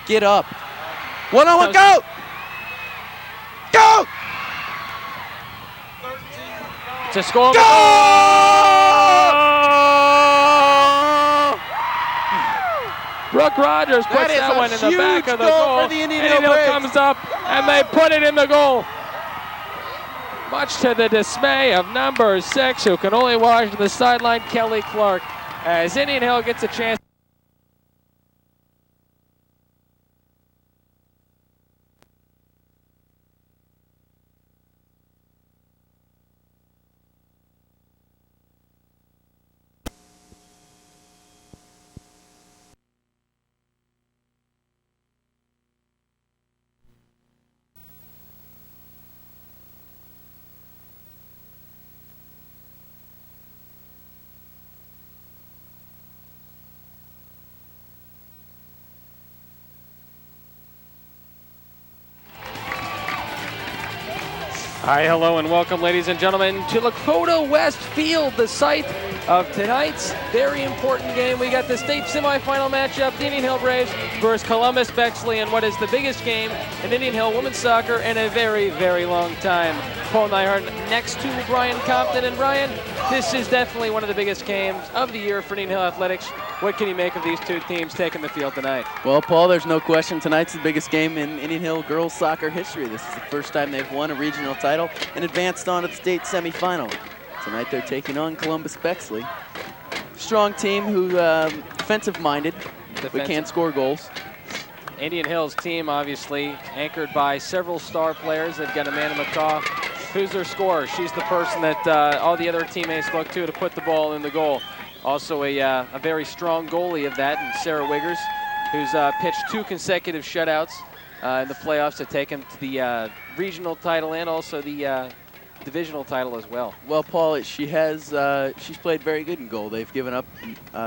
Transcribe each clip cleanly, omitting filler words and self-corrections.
Get up. One-on-one, go! Go! To score. Go! Brooke Rogers puts That is that a one in the back huge of the goal goal. for the Indian Hill Hill Braves. comes up and they put it in the goal. Much to the dismay of number 6, who can only watch on the sideline, Kelly Clark, as Indian Hill gets a chance. Hi, hello, and welcome, ladies and gentlemen, to Lakota West Field, the site of tonight's very important game. We got the state semifinal matchup, the Indian Hill Braves versus Columbus Bexley, and what is the biggest game in Indian Hill women's soccer in a very, very long time. Paul Nyhard next to Brian Compton, and Brian, this is definitely one of the biggest games of the year for Indian Hill Athletics. What can you make of these two teams taking the field tonight? Well, Paul, there's no question tonight's the biggest game in Indian Hill girls soccer history. This is the first time they've won a regional title and advanced on to the state semifinal. Tonight they're taking on Columbus Bexley. Strong team who defensive-minded, but can score goals. Indian Hill's team obviously anchored by several star players. They've got Amanda McCaw, who's their scorer. She's the person that all the other teammates look to put the ball in the goal. Also a very strong goalie of that, and Sarah Wiggers, who's pitched 2 consecutive shutouts in the playoffs to take him to the regional title and also the divisional title as well. Well, Paul, she's played very good in goal. They've given up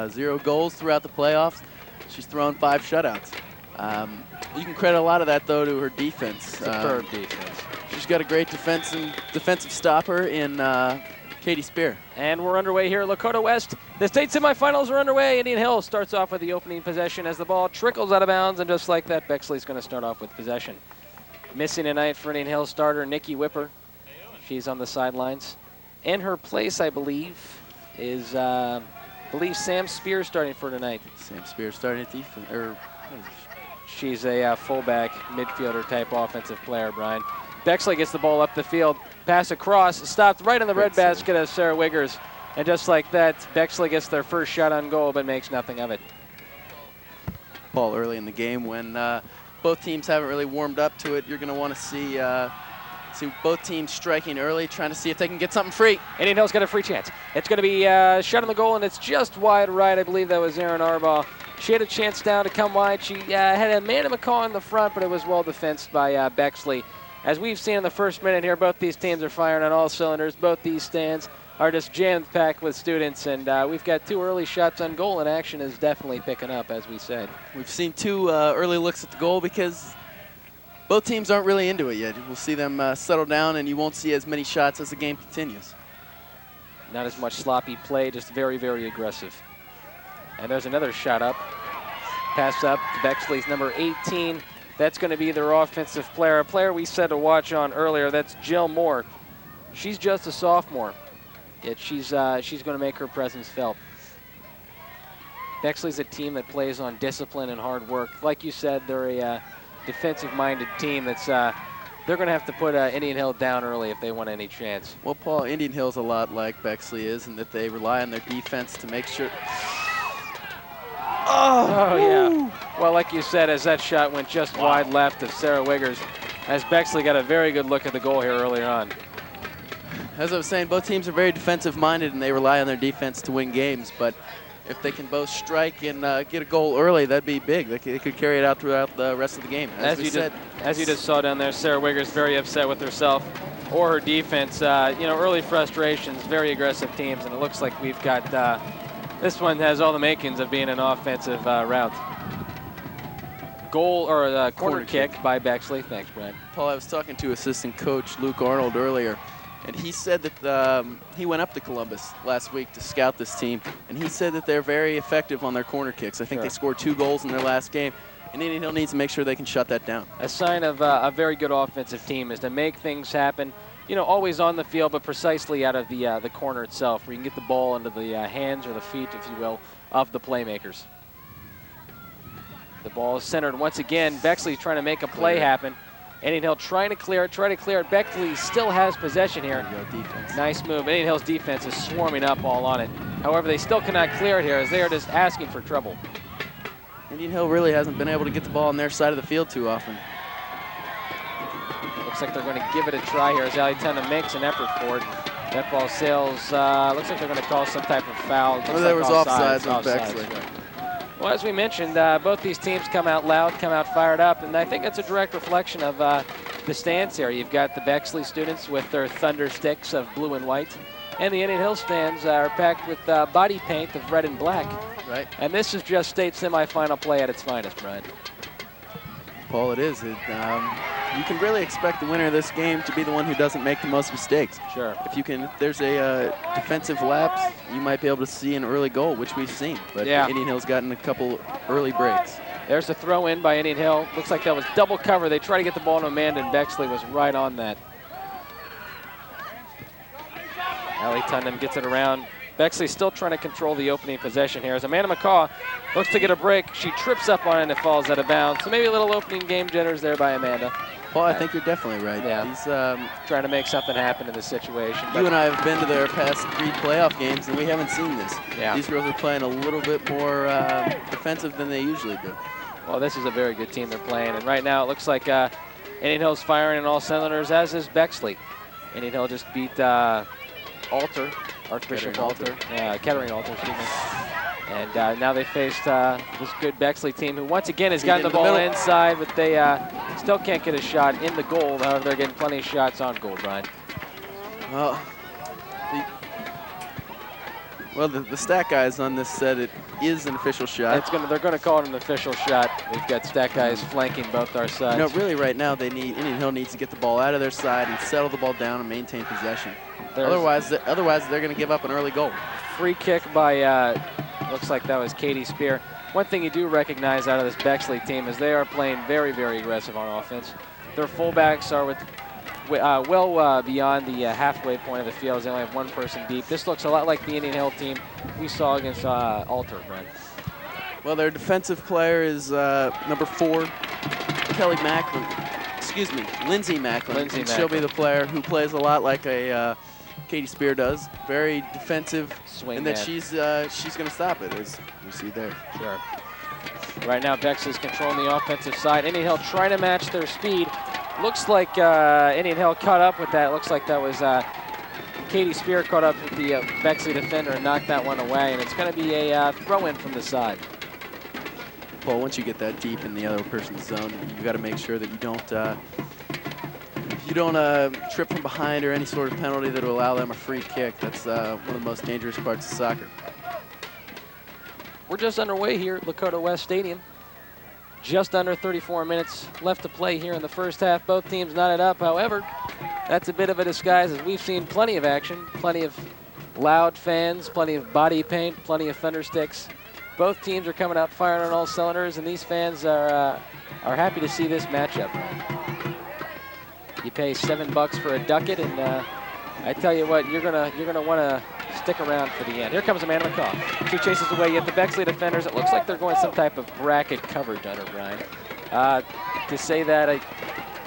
0 goals throughout the playoffs. She's thrown 5 shutouts. You can credit a lot of that, though, to her defense. Superb defense. She's got a great defensive stopper in Katie Spear. And we're underway here at Lakota West. The state semifinals are underway. Indian Hill starts off with the opening possession as the ball trickles out of bounds, and just like that, Bexley's going to start off with possession. Missing tonight for Indian Hill starter Nikki Whipper. She's on the sidelines. In her place, I believe, is Sam Spear starting for tonight. Sam Spear starting at defense. She's a fullback, midfielder type offensive player, Brian. Bexley gets the ball up the field, pass across, stopped right in the red basket of Sarah Wiggers. And just like that, Bexley gets their first shot on goal, but makes nothing of it. Paul, early in the game when both teams haven't really warmed up to it, you're going to want to see both teams striking early, trying to see if they can get something free. Indian Hill's got a free chance. It's going to be shot on the goal, and it's just wide right. I believe that was Erin Arbaugh. She had a chance down to come wide. She had Amanda McCaw in the front, but it was well defensed by Bexley. As we've seen in the first minute here, both these teams are firing on all cylinders. Both these stands are just jam-packed with students, and we've got 2 early shots on goal, and action is definitely picking up, as we said. We've seen 2 early looks at the goal because both teams aren't really into it yet. We'll see them settle down, and you won't see as many shots as the game continues. Not as much sloppy play, just very, very aggressive. And there's another shot up. Pass up to Bexley's number 18. That's going to be their offensive player. A player we said to watch on earlier, that's Jill Moore. She's just a sophomore, yet she's going to make her presence felt. Bexley's a team that plays on discipline and hard work. Like you said, they're a defensive-minded team that's they're going to have to put Indian Hill down early if they want any chance. Well, Paul, Indian Hill's a lot like Bexley is in that they rely on their defense to make sure. Oh, yeah. Well, like you said, as that shot went just wide left of Sarah Wiggers, as Bexley got a very good look at the goal here earlier on. As I was saying, both teams are very defensive-minded, and they rely on their defense to win games. But if they can both strike and get a goal early, that'd be big. They could carry it out throughout the rest of the game. As you just saw down there, Sarah Wiggers very upset with herself or her defense. Early frustrations, very aggressive teams, and it looks like we've got this one has all the makings of being an offensive route. Goal or corner kick by Bexley. Thanks, Brad. Paul, I was talking to assistant coach Luke Arnold earlier, And he said that he went up to Columbus last week to scout this team, and he said that they're very effective on their corner kicks. I think they scored 2 goals in their last game, and Indian Hill needs to make sure they can shut that down. A sign of a very good offensive team is to make things happen, you know, always on the field, but precisely out of the corner itself, where you can get the ball into the hands or the feet, if you will, of the playmakers. The ball is centered once again. Bexley's trying to make a play happen. Indian Hill trying to clear it, Bexley still has possession here. Nice move. Indian Hill's defense is swarming up all on it. However, they still cannot clear it here as they are just asking for trouble. Indian Hill really hasn't been able to get the ball on their side of the field too often. Looks like they're going to give it a try here as Aliatunda makes an effort for it. That ball sails, looks like they're going to call some type of foul. Well, there was offsides on Bexley. Well, as we mentioned, both these teams come out loud, come out fired up, and I think that's a direct reflection of the stands here. You've got the Bexley students with their thunder sticks of blue and white, and the Indian Hill stands are packed with body paint of red and black. Right. And this is just state semifinal play at its finest, Brian. Paul, it is. You can really expect the winner of this game to be the one who doesn't make the most mistakes. Sure. If there's a defensive lapse, you might be able to see an early goal, which we've seen. But Indian Hill's gotten a couple early breaks. There's a throw in by Indian Hill. Looks like that was double cover. They try to get the ball to Amanda, and Bexley was right on that. Aliatunda gets it around. Bexley still trying to control the opening possession here as Amanda McCaw looks to get a break. She trips up on it and it falls out of bounds. So maybe a little opening game jitters there by Amanda. Well, I think you're definitely right. Yeah. He's trying to make something happen in this situation. You and I have been to their past 3 playoff games, and we haven't seen this. Yeah. These girls are playing a little bit more defensive than they usually do. Well, this is a very good team they're playing, and right now it looks like Indian Hill's firing on all cylinders, as is Bexley. Indian Hill just beat Alter. Archbishop Alter, Kettering Alter, excuse me. And now they faced this good Bexley team, who once again has gotten the ball inside, but they still can't get a shot in the goal. However, they're getting plenty of shots on goal, Brian. Well, the stat guys on this said it is an official shot. They're going to call it an official shot. We've got stat guys flanking both our sides. You know, really right now Indian Hill needs to get the ball out of their side and settle the ball down and maintain possession. Otherwise they're going to give up an early goal. Free kick by, looks like that was Katie Spear. One thing you do recognize out of this Bexley team is they are playing very, very aggressive on offense. Their fullbacks are well beyond the halfway point of the field. They only have 1 person deep. This looks a lot like the Indian Hill team we saw against Alter, Brent. Well, their defensive player is number 4, Kelly Macklin. Excuse me, Lindsay Macklin. She'll be the player who plays a lot like a Katie Spear does. Very defensive, swing, and that she's going to stop it, as you see there. Sure. Right now, Bexley's controlling the offensive side. Indian Hill trying to match their speed. Looks like Indian Hill caught up with that. Looks like that was Katie Spear caught up with the Bexley defender and knocked that one away, and it's going to be a throw-in from the side. Well, once you get that deep in the other person's zone, you've got to make sure that you don't trip from behind or any sort of penalty that will allow them a free kick. That's one of the most dangerous parts of soccer. We're just underway here at Lakota West Stadium. Just under 34 minutes left to play here in the first half. Both teams knotted up. However, that's a bit of a disguise as we've seen plenty of action, plenty of loud fans, plenty of body paint, plenty of thunder sticks. Both teams are coming out firing on all cylinders, and these fans are happy to see this matchup. You pay $7 for a ducat, and I tell you what, you're gonna want to stick around for the end. Here comes Amanda McCaw. She chases away yet the Bexley defenders. It looks like they're going some type of bracket coverage on her, Brian. To say that,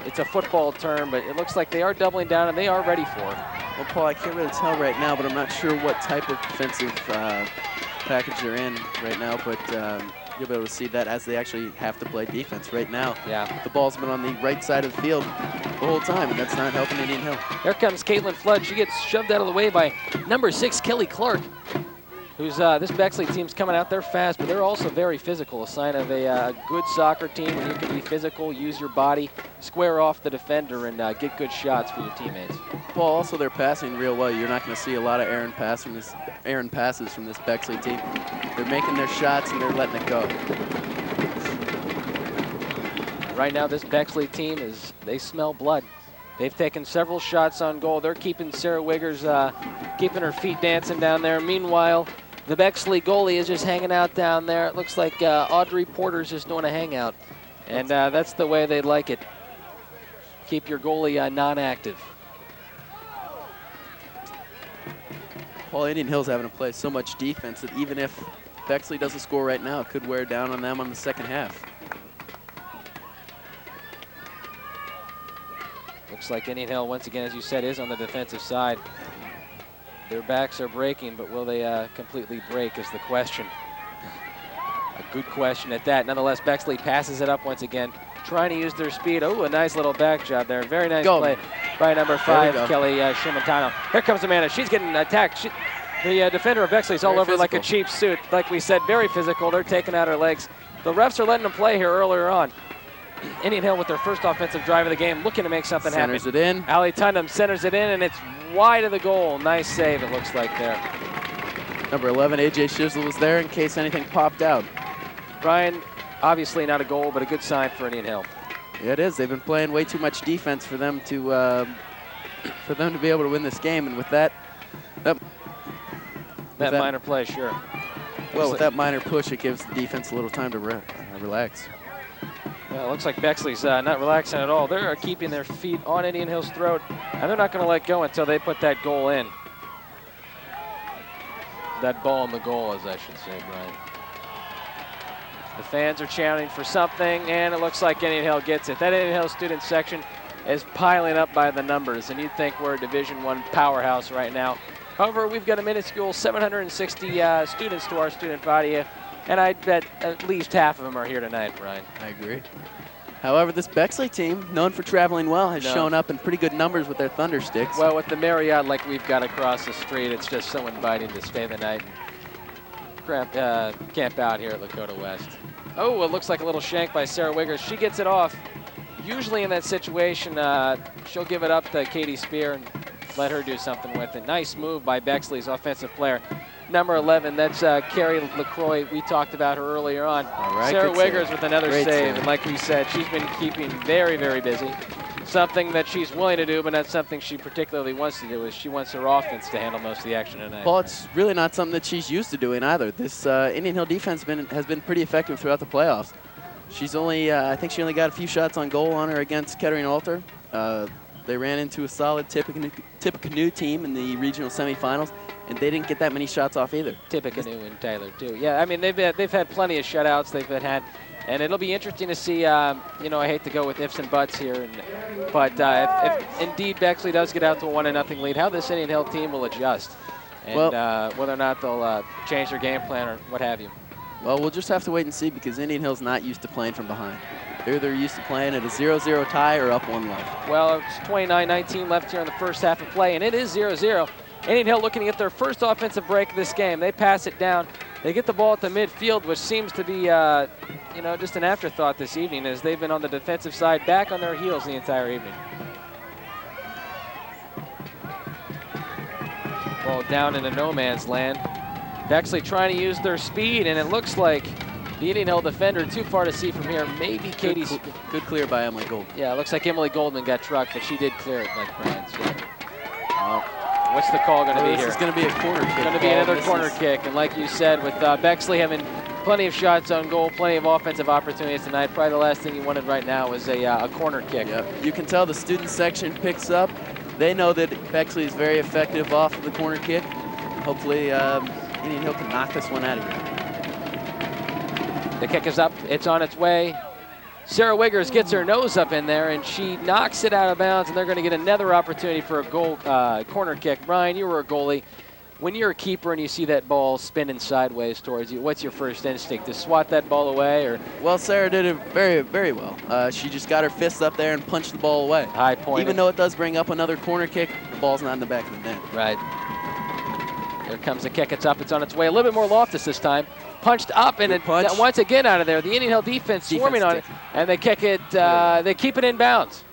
it's a football term, but it looks like they are doubling down and they are ready for it. Well, Paul, I can't really tell right now, but I'm not sure what type of defensive package they're in right now, but you'll be able to see that as they actually have to play defense right now. Yeah. The ball's been on the right side of the field the whole time, and that's not helping Indian Hill. Here comes Caitlin Flood. She gets shoved out of the way by number 6, Kelly Clark, who's this Bexley team's coming out there fast, but they're also very physical, a sign of a good soccer team when you can be physical, use your body, square off the defender, and get good shots for your teammates. Paul, also they're passing real well. You're not going to see a lot of errant passes from this Bexley team. They're making their shots and they're letting it go. Right now, this Bexley team they smell blood. They've taken several shots on goal. They're keeping Sarah Wiggers, keeping her feet dancing down there. Meanwhile, the Bexley goalie is just hanging out down there. It looks like Audrey Porter's just doing a hangout. And that's the way they like it. Keep your goalie non-active. Paul, Indian Hill's having to play so much defense that even if Bexley doesn't score right now, it could wear down on them on the second half. Looks like Indian Hill, once again, as you said, is on the defensive side. Their backs are breaking, but will they completely break is the question. A good question at that. Nonetheless, Bexley passes it up once again, trying to use their speed. Oh, a nice little back job there. Very nice play by number 5, Kelly Shimantano. Here comes Amanda. She's getting attacked. The defender of Bexley is all over like a cheap suit. Like we said, very physical. They're taking out her legs. The refs are letting them play here earlier on. Indian Hill with their first offensive drive of the game, looking to make something happen. Centers it in. Allie Tundham centers it in, and it's wide of the goal. Nice save, it looks like there. Number 11, AJ Shizzle was there in case anything popped out. Brian, obviously not a goal, but a good sign for Indian Hill. Yeah, it is. They've been playing way too much defense for them to be able to win this game, and with that minor play, sure. Well, with that minor push, it gives the defense a little time to relax. Yeah, it looks like Bexley's not relaxing at all. They're keeping their feet on Indian Hill's throat, and they're not going to let go until they put that goal in. That ball in the goal, as I should say, Brian. The fans are chanting for something, and it looks like Indian Hill gets it. That Indian Hill student section is piling up by the numbers, and you'd think we're a Division I powerhouse right now. However, we've got a minuscule 760 students to our student body. And I bet at least half of them are here tonight, Brian. I agree. However, this Bexley team, known for traveling well, has shown up in pretty good numbers with their Thunder Sticks. Well, with the Marriott like we've got across the street, it's just so inviting to stay the night and camp out here at Lakota West. Oh, it looks like a little shank by Sarah Wiggers. She gets it off. Usually in that situation, she'll give it up to Katie Spear and let her do something with it. Nice move by Bexley's offensive player. Number 11, that's Carrie LaCroix. We talked about her earlier on. All right, Sarah Wiggers save. with another Great save. And like we said, she's been keeping very, very busy. Something that she's willing to do, but not something she particularly wants to do, is she wants her offense to handle most of the action tonight. Well, it's really not something that she's used to doing either. This Indian Hill defense has been pretty effective throughout the playoffs. She's only, I think she only got a few shots on goal on her against Kettering Alter. They ran into a solid Tippecanoe team in the regional semifinals, and they didn't get that many shots off either. Tippecanoe and Tyler too. Yeah, I mean they've had plenty of shutouts. They've had, and it'll be interesting to see. I hate to go with ifs and buts here, but if indeed Bexley does get out to a 1-0 lead, how this Indian Hill team will adjust, and whether or not they'll change their game plan or what have you. Well, we'll just have to wait and see, because Indian Hill's not used to playing from behind. They're used to playing at a 0-0 tie or up 1 left. Well, it's 29-19 left here in the first half of play, and it is 0-0. Indian Hill looking to get their first offensive break of this game. They pass it down. They get the ball at the midfield, which seems to be, just an afterthought this evening, as they've been on the defensive side, back on their heels the entire evening. Ball down into no man's land. Bexley trying to use their speed, and it looks like the Indian Hill defender, too far to see from here. Maybe Katie. Good clear by Emily Goldman. Yeah, it looks like Emily Goldman got trucked, but she did clear it, like Brian said. What's the call going to be here? This is going to be a corner kick. It's going to be another corner kick, and like you said, with Bexley having plenty of shots on goal, plenty of offensive opportunities tonight, probably the last thing you wanted right now is a corner kick. Yep. You can tell the student section picks up. They know that Bexley is very effective off of the corner kick. Hopefully, Indian Hill can knock this one out of here. The kick is up. It's on its way. Sarah Wiggers gets her nose up in there, and she knocks it out of bounds, and they're going to get another opportunity for a goal corner kick. Brian, you were a goalie. When you're a keeper and you see that ball spinning sideways towards you, what's your first instinct? To swat that ball away? Or? Well, Sarah did it very, very well. She just got her fists up there and punched the ball away. High point. Even though it does bring up another corner kick, the ball's not in the back of the net. Right. There comes the kick. It's up. It's on its way. A little bit more Loftus this time. Punched up, and once again out of there. The Indian Hill defense swarming on it, and they kick it. They keep it in bounds.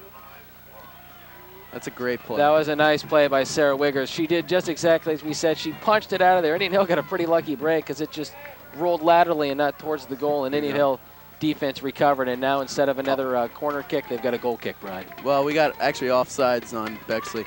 That's a great play. That was a nice play by Sarah Wiggers. She did just exactly as we said. She punched it out of there. Indian Hill got a pretty lucky break because it just rolled laterally and not towards the goal, and Indian Hill defense recovered, and now instead of another corner kick, they've got a goal kick, Brian. Well, we got actually offsides on Bexley.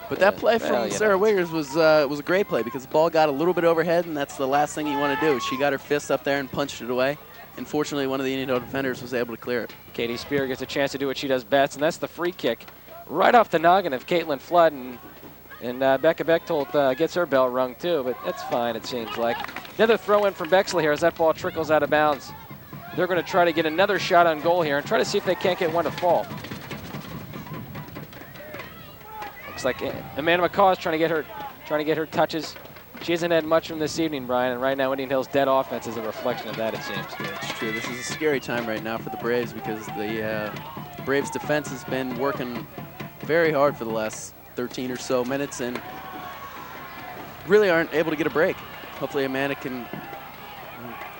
But that play from Sarah Wiggers was a great play because the ball got a little bit overhead, and that's the last thing you want to do. She got her fist up there and punched it away. Unfortunately, one of the Indian Hill defenders was able to clear it. Katie Spear gets a chance to do what she does best, and that's the free kick right off the noggin of Caitlin Flood, and Becca Bechtold gets her bell rung too, but that's fine, it seems like. Another throw in from Bexley here as that ball trickles out of bounds. They're going to try to get another shot on goal here and try to see if they can't get one to fall. Looks like Amanda McCaw is trying to get her touches. She hasn't had much from this evening, Brian, and right now Indian Hill's dead offense is a reflection of that, it seems. Yeah, it's true. This is a scary time right now for the Braves because the Braves defense has been working very hard for the last 13 or so minutes and really aren't able to get a break. Hopefully Amanda can...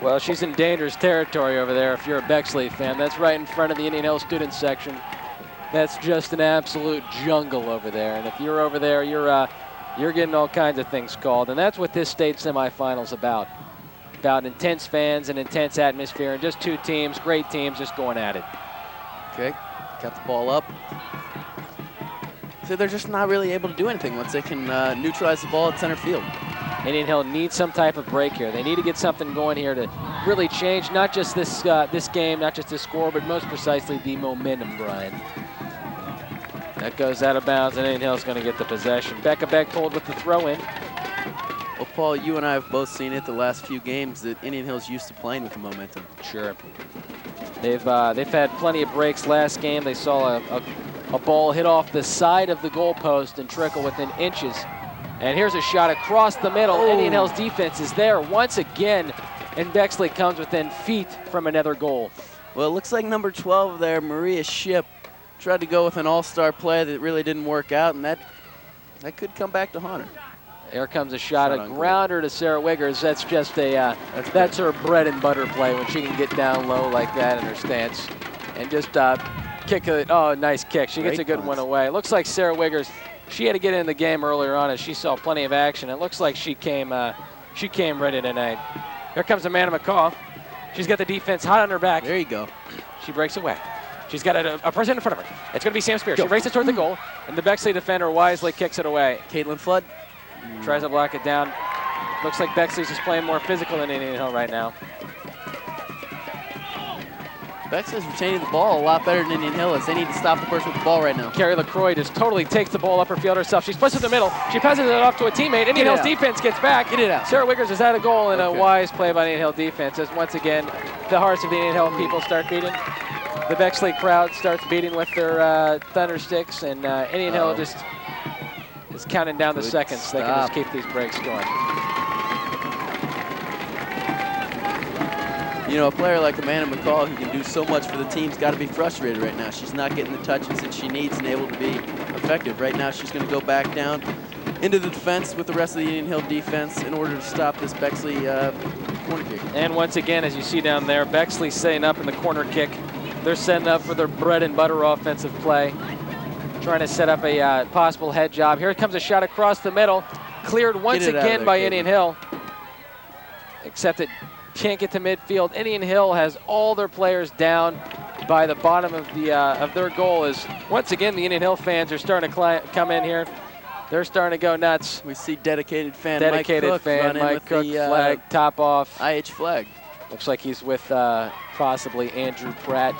Well, she's in dangerous territory over there if you're a Bexley fan. That's right in front of the Indian Hill student section. That's just an absolute jungle over there. And if you're over there, you're getting all kinds of things called. And that's what this state semifinal's about. About intense fans and intense atmosphere and just two teams, great teams, just going at it. Okay, got the ball up. So they're just not really able to do anything once they can neutralize the ball at center field. Indian Hill needs some type of break here. They need to get something going here to really change not just this game, not just this score, but most precisely the momentum, Brian. That goes out of bounds, and Indian Hill's going to get the possession. Becca Bechtold with the throw-in. Well, Paul, you and I have both seen it the last few games that Indian Hill's used to playing with the momentum. Sure. They've had plenty of breaks last game. They saw a ball hit off the side of the goalpost and trickle within inches. And here's a shot across the middle. Oh. Indian Hill's defense is there once again, and Bexley comes within feet from another goal. Well, it looks like number 12 there, Maria Ship, tried to go with an all-star play that really didn't work out, and that could come back to haunt her. Here comes a shot, a grounder to Sarah Wiggers. That's just that's her bread and butter play when she can get down low like that in her stance and just kick it. Oh, nice kick. She gets a good one away. It looks like Sarah Wiggers, she had to get in the game earlier on as she saw plenty of action. It looks like she came ready tonight. Here comes Amanda McCaw. She's got the defense hot on her back. There you go. She breaks away. She's got a person in front of her. It's going to be Sam Spear. She races toward the goal, and the Bexley defender wisely kicks it away. Caitlin Flood tries to block it down. Looks like Bexley's just playing more physical than Indian Hill right now. Bexley's retaining the ball a lot better than Indian Hill is. They need to stop the person with the ball right now. Carrie LaCroix just totally takes the ball up her field herself. She splits it in the middle. She passes it off to a teammate. Indian Hill's defense gets back. Get it out. Sarah Wiggers has had a goal and a wise play by Indian Hill defense as once again the hearts of the Indian Hill people start beating. The Bexley crowd starts beating with their thunder sticks, and Indian Hill just is counting down the seconds so they can just keep these breaks going. You know, a player like Amanda McCall who can do so much for the team's got to be frustrated right now. She's not getting the touches that she needs and able to be effective. Right now she's going to go back down into the defense with the rest of the Indian Hill defense in order to stop this Bexley corner kick. And once again, as you see down there, Bexley setting up in the corner kick. They're setting up for their bread and butter offensive play, trying to set up a possible head job. Here comes a shot across the middle, cleared once again by Indian Hill, except it can't get to midfield. Indian Hill has all their players down by the bottom of their goal. As once again the Indian Hill fans are starting to come in here. They're starting to go nuts. We see dedicated fan Mike Cook flag top off. IH flag. Looks like he's with possibly Andrew Pratt.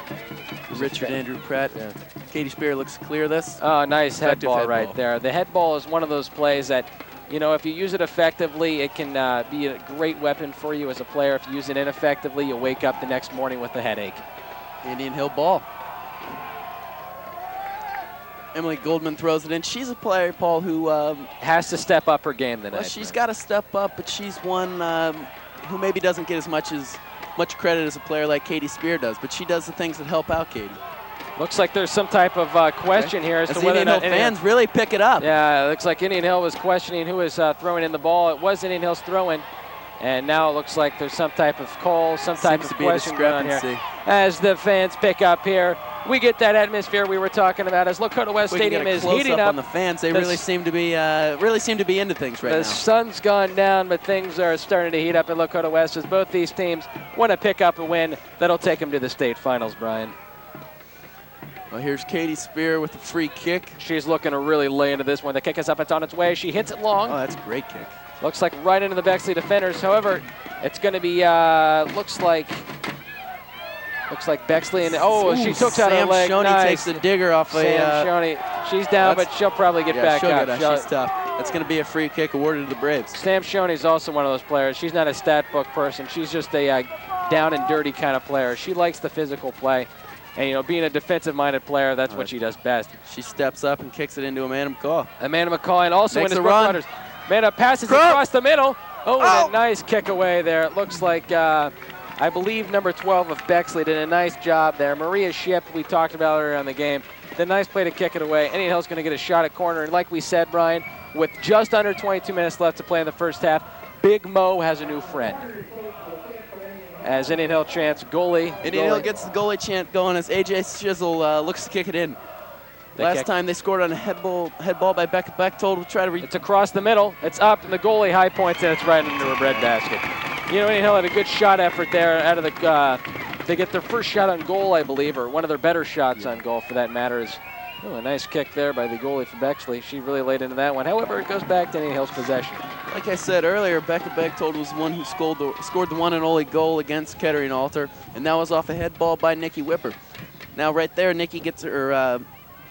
Richard Andrew Pratt. Yeah. Katie Spear looks to clear this. Oh, nice head ball right there. The head ball is one of those plays that, you know, if you use it effectively, it can be a great weapon for you as a player. If you use it ineffectively, you'll wake up the next morning with a headache. Indian Hill ball. Emily Goldman throws it in. She's a player, Paul, who has to step up her game tonight. Well, she's got to step up, but she's one who maybe doesn't get as much credit as a player like Katie Spear does, but she does the things that help out Katie. Looks like there's some type of question here as to whether Indian Hill fans really pick it up. Yeah, it looks like Indian Hill was questioning who was throwing in the ball. It was Indian Hill's throw-in, and now it looks like there's some type of call, some type of question going on here. As the fans pick up here, we get that atmosphere we were talking about as Lakota West We can Stadium get a is close heating up up. on the fans. They really seem to be into things right The now. sun's gone down, but things are starting to heat up at Lakota West as both these teams want to pick up a win that'll take them to the state finals, Brian. Well, here's Katie Spear with the free kick. She's looking to really lay into this one. The kick is up. It's on its way. She hits it long. Oh, that's a great kick. Looks like right into the Bexley defenders. However, it's going to be, looks like Bexley. And she took out her leg. Sam Shoney Nice. takes the digger off Sam Shoney. She's down, but she'll probably get back up. She's tough. That's going to be a free kick awarded to the Braves. Sam Shoney's also one of those players. She's not a stat book person. She's just a down and dirty kind of player. She likes the physical play. And, being a defensive-minded player, that's what she does best. She steps up and kicks it into Amanda McCall. Amanda McCall, and also Makes in his a run. Rogers. Amanda passes across the middle. Oh, and a nice kick away there. It looks like, I believe, number 12 of Bexley did a nice job there. Maria Ship, we talked about earlier on the game, did a nice play to kick it away. Indian Hill's going to get a shot at corner. And like we said, Brian, with just under 22 minutes left to play in the first half, Big Mo has a new friend. As Indian Hill chants goalie. Indian Hill gets the goalie chant going as AJ Shizzle looks to kick it in. Last time they scored on a head ball by Becca Bechtold. We'll try to It's across the middle. It's up, and the goalie high points, and it's right into a bread basket. Indian Hill had a good shot effort there out of the. They get their first shot on goal, I believe, or one of their better shots on goal, for that matter. Is a nice kick there by the goalie for Bexley. She really laid into that one. However, it goes back to Indian Hill's possession. Like I said earlier, Becca Bechtold was the one who scored the one and only goal against Kettering Alter, and that was off a head ball by Nikki Whipper. Now right there, Nikki gets her.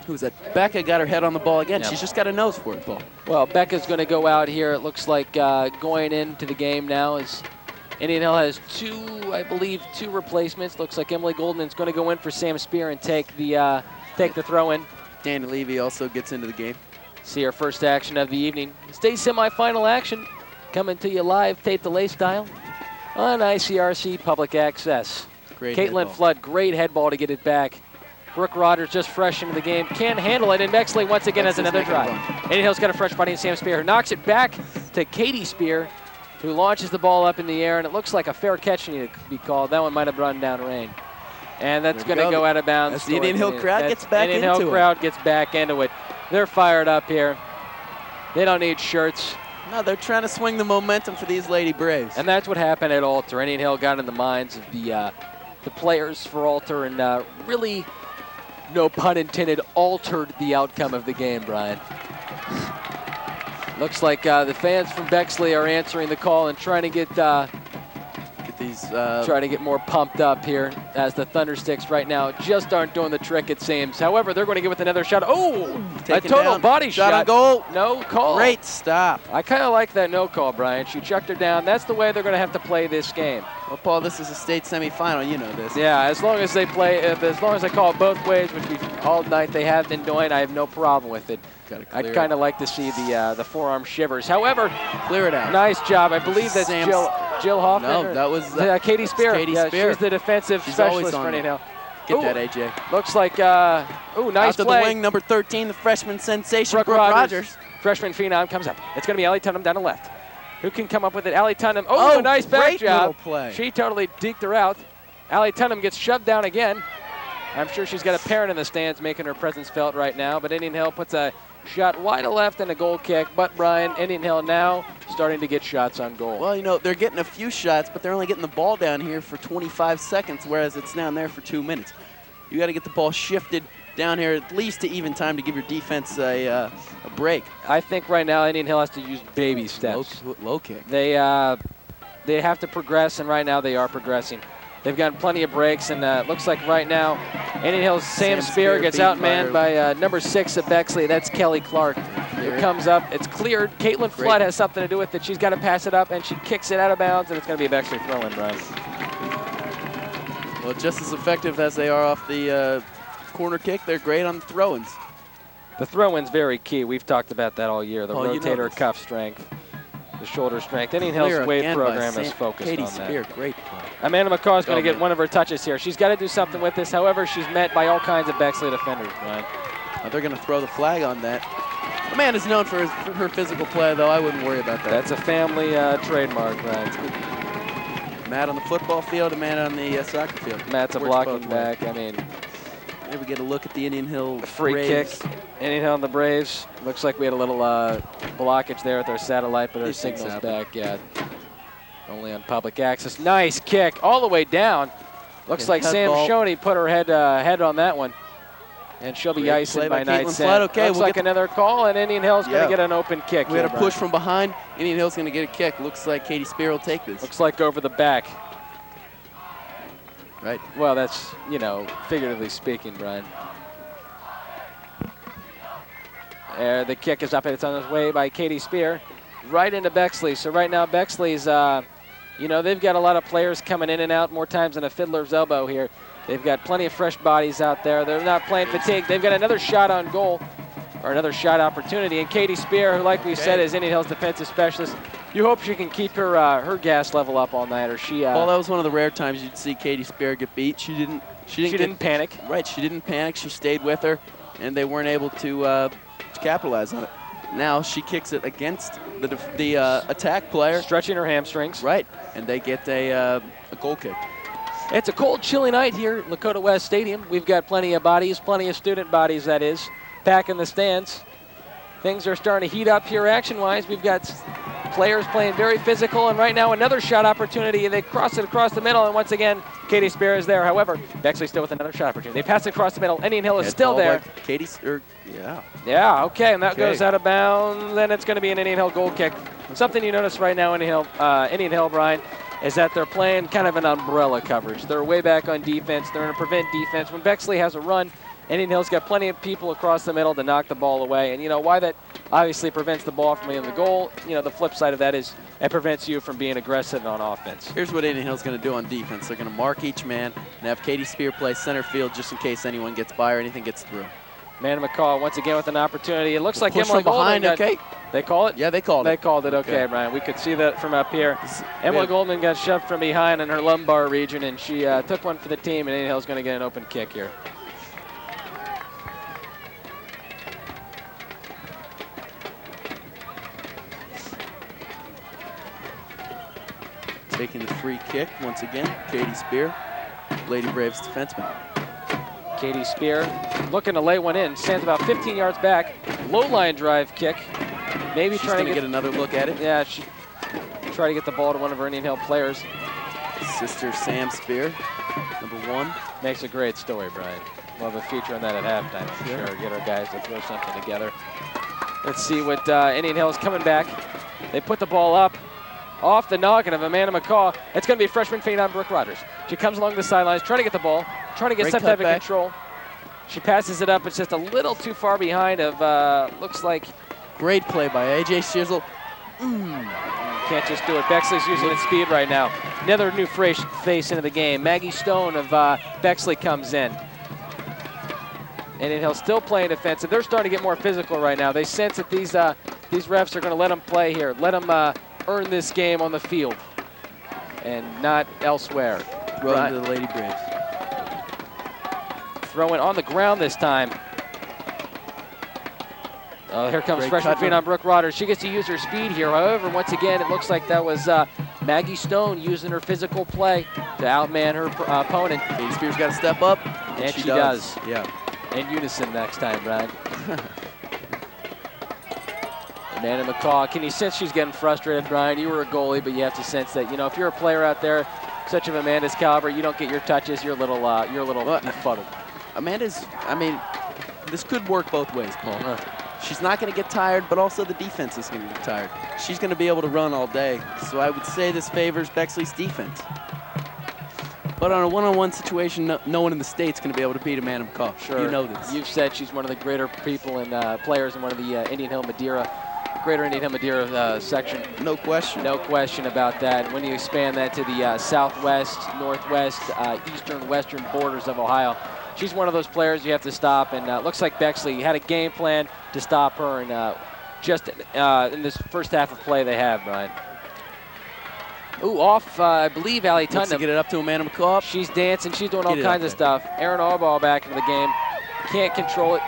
Who's that? Becca got her head on the ball again. Yep. She's just got a nose for it, Paul. Well, Becca's going to go out here. It looks like going into the game now is Indian Hill has two replacements. Looks like Emily Goldman's going to go in for Sam Spear and take the throw-in. Danny Levy also gets into the game. See our first action of the evening. State semifinal action coming to you live, tape delay style, on ICRC Public Access. Great Caitlin Flood, great head ball to get it back. Brooke Rogers just fresh into the game, can't handle it, and Bexley once again has another drive. Indian Hill's got a fresh body in Sam Spear, who knocks it back to Katie Spear, who launches the ball up in the air, and it looks like a fair catch needed to be called. That one might have run down rain. And that's going to go out of bounds. As the Indian Hill crowd gets back into it. Indian Hill crowd gets back into it. They're fired up here. They don't need shirts. No, they're trying to swing the momentum for these Lady Braves. And that's what happened at Alter. Indian Hill got in the minds of the players for Alter and really, no pun intended, altered the outcome of the game, Brian. Looks like the fans from Bexley are answering the call and trying to get more pumped up here as the Thundersticks right now just aren't doing the trick, it seems. However, they're going to get with another shot. Oh, a total body shot. On goal. No call. Great stop. I kind of like that no call, Brian. She chucked her down. That's the way they're going to have to play this game. Well, Paul, this is a state semifinal. You know this. Yeah, as long as they play, as long as they call it both ways, which all night they have been doing, I have no problem with it. I'd kind of like to see the forearm shivers. However, clear it out. Nice job. I believe that's Jill Hoffman. No, that was Katie Spear. Katie Spear. She's the defensive specialist for Indian Hill. Get that, AJ. Looks like, nice Out to play. the wing, number 13, the freshman sensation, Brooke Rogers. Freshman phenom comes up. It's going to be Allie Tunham down the left. Who can come up with it? Allie Tunham. Oh, a nice back job. Play. She totally deked her out. Allie Tunham gets shoved down again. I'm sure she's got a parent in the stands making her presence felt right now, but Indian Hill puts a shot wide to left and a goal kick. But, Brian, Indian Hill now starting to get shots on goal. Well, they're getting a few shots, but they're only getting the ball down here for 25 seconds, whereas it's down there for 2 minutes. You got to get the ball shifted down here at least to even time to give your defense a break. I think right now Indian Hill has to use baby steps. Low kick. They have to progress, and right now they are progressing. They've gotten plenty of breaks, and it looks like right now Indian Hill's Sam Spear gets outmanned by number 6 of Bexley. That's Kelly Clark. It comes up. It's cleared. Caitlin Flood has something to do with it. She's got to pass it up, and she kicks it out of bounds, and it's going to be a Bexley throw-in, Brian. Well, just as effective as they are off the corner kick, they're great on the throw-ins. The throw-in's very key. We've talked about that all year. The rotator cuff strength, the shoulder strength. Indian Hill's weight program is focused Katie on Spear, that. Great play. Amanda McCaw's going to get one of her touches here. She's got to do something with this. However, she's met by all kinds of Bexley defenders, Brian. They're going to throw the flag on that. Amanda's known for her physical play, though. I wouldn't worry about that. That's a family trademark, Brian. Matt on the football field, Amanda on the soccer field. Matt's a blocking back. I mean, There we get a look at the Indian Hill Free Braves. kick. Indian Hill and the Braves. Looks like we had a little blockage there with our satellite, but our These things signal's happen. back. Yeah, only on public access. Nice kick all the way down. Looks Yeah, like cut Sam ball. Shoney put her head on that one. And she'll be Great icing play by by Caitlin Knight Flood. Okay, Looks we'll like get another call, and Indian Hill's going Yeah. to get an open kick. We had a here, push Brian. from behind. Indian Hill's going to get a kick. Looks like Katie Spear will take this. Looks like over the back. Right. Well, that's, you know, figuratively speaking, Brian. The kick is up, and it's on its way by Katie Spear, right into Bexley. So right now, Bexley's, you know, they've got a lot of players coming in and out more times than a fiddler's elbow here. They've got plenty of fresh bodies out there. They're not playing fatigue. They've got another shot on goal, or another shot opportunity. And Katie Spear, who, like we said, is Indian Hill's defensive specialist. You hope she can keep her gas level up all night, or she. Well, that was one of the rare times you'd see Katie Spear get beat. She didn't panic. Right. She didn't panic. She stayed with her, and they weren't able to capitalize on it. Now she kicks it against the attack player. Stretching her hamstrings. Right, and they get a goal kick. It's a cold, chilly night here at Lakota West Stadium. We've got plenty of bodies, plenty of student bodies, that is, packing the stands. Things are starting to heat up here action-wise. We've got players playing very physical, and right now another shot opportunity. They cross it across the middle, and once again, Katie Spear is there. However, Bexley still with another shot opportunity. They pass it across the middle. Indian Hill is still there. Yeah. Yeah, okay, and that goes out of bounds. Then it's going to be an Indian Hill goal kick. Something you notice right now, Indian Hill, Brian, is that they're playing kind of an umbrella coverage. They're way back on defense. They're going to prevent defense. When Bexley has a run, Indian Hill's got plenty of people across the middle to knock the ball away. And you know why that obviously prevents the ball from being the goal. You know, the flip side of that is it prevents you from being aggressive on offense. Here's what Indian Hill's going to do on defense. They're going to mark each man and have Katie Spear play center field just in case anyone gets by or anything gets through. Amanda McCall once again with an opportunity. It looks like push Emily from behind. Goldman Okay. They call it? Yeah, they called it. They called it. Okay, Brian. We could see that from up here. Emily Yeah. Goldman got shoved from behind in her lumbar region, and she took one for the team, and Indian Hill's going to get an open kick here. Taking the free kick once again, Katie Spear, Lady Braves defenseman. Katie Spear looking to lay one in. Stands about 15 yards back. Low line drive kick. Maybe She's trying going to to get another look at it. Yeah, she try to get the ball to one of her Indian Hill players. Sister Sam Spear, number 1. Makes a great story, Brian. We'll have a feature on that at halftime for sure. Get our guys to throw something together. Let's see what Indian Hill is coming back. They put the ball up off the noggin of Amanda McCaw. It's going to be a freshman feed on Brooke Rogers. She comes along the sidelines, trying to get the ball, trying to get some type of control. She passes it up. It's just a little too far behind of, looks like. Great play by A.J. Shizzle. Can't just do it. Bexley's using its speed right now. Another new face into the game. Maggie Stone of Bexley comes in. Indian Hill still playing defensive. They're starting to get more physical right now. They sense that these refs are going to let them play here. Let them earn this game on the field and not elsewhere. Throw to the Lady Braves. Throw it on the ground this time. Oh, here comes freshman feed on Brooke Rogers. She gets to use her speed here. However, once again, it looks like that was Maggie Stone using her physical play to outman her opponent. Katie Spear's got to step up. And she does. Yeah. In unison next time, Brian. Amanda McCaw, can you sense she's getting frustrated, Brian? You were a goalie, but you have to sense that, you know, if you're a player out there, such of Amanda's caliber, you don't get your touches, you're a little befuddled. Amanda's, I mean, this could work both ways, Paul. She's not going to get tired, but also the defense is going to get tired. She's going to be able to run all day. So I would say this favors Bexley's defense. But on a one-on-one situation, no one in the state's going to be able to beat Amanda McCaw. Sure. You know this. You've said she's one of the greater people and players in one of the Indian Hill Madeira, Greater Indian Hill Madeira section. No question. No question about that. When you expand that to the southwest, northwest, eastern, western borders of Ohio, she's one of those players you have to stop. And looks like Bexley had a game plan to stop her. And just in this first half of play they have, Brian. Ooh, off, I believe, Allie Looks to Tundham. get it up to Amanda McCaw. She's dancing. She's doing all Get it kinds up of stuff. Aaron Arball back into the game. Can't control it.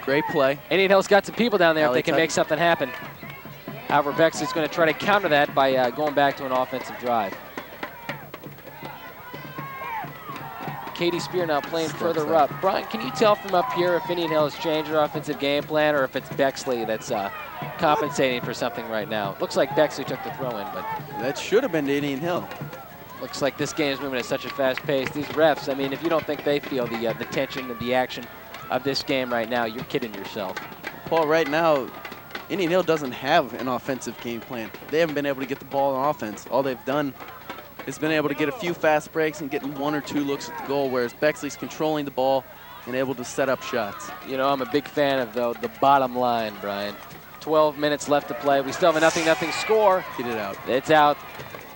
Great play. Indian Hill's got some people down there if Allie they can make something happen. However, Bexley's going to try to counter that by going back to an offensive drive. Katie Spear now playing Steps further up. Brian, can you tell from up here if Indian Hill has changed their offensive game plan or if it's Bexley that's compensating for something right now? Looks like Bexley took the throw in, but That should have been to Indian Hill. looks like this game is moving at such a fast pace. These refs, I mean, if you don't think they feel the tension and the action of this game right now, you're kidding yourself. Paul, right now, Indian Hill doesn't have an offensive game plan. They haven't been able to get the ball on offense. All they've done is been able to get a few fast breaks and getting 1 or 2 looks at the goal, whereas Bexley's controlling the ball and able to set up shots. You know, I'm a big fan of the bottom line, Brian. 12 minutes left to play. We still have a 0-0 score. Get it out. It's out.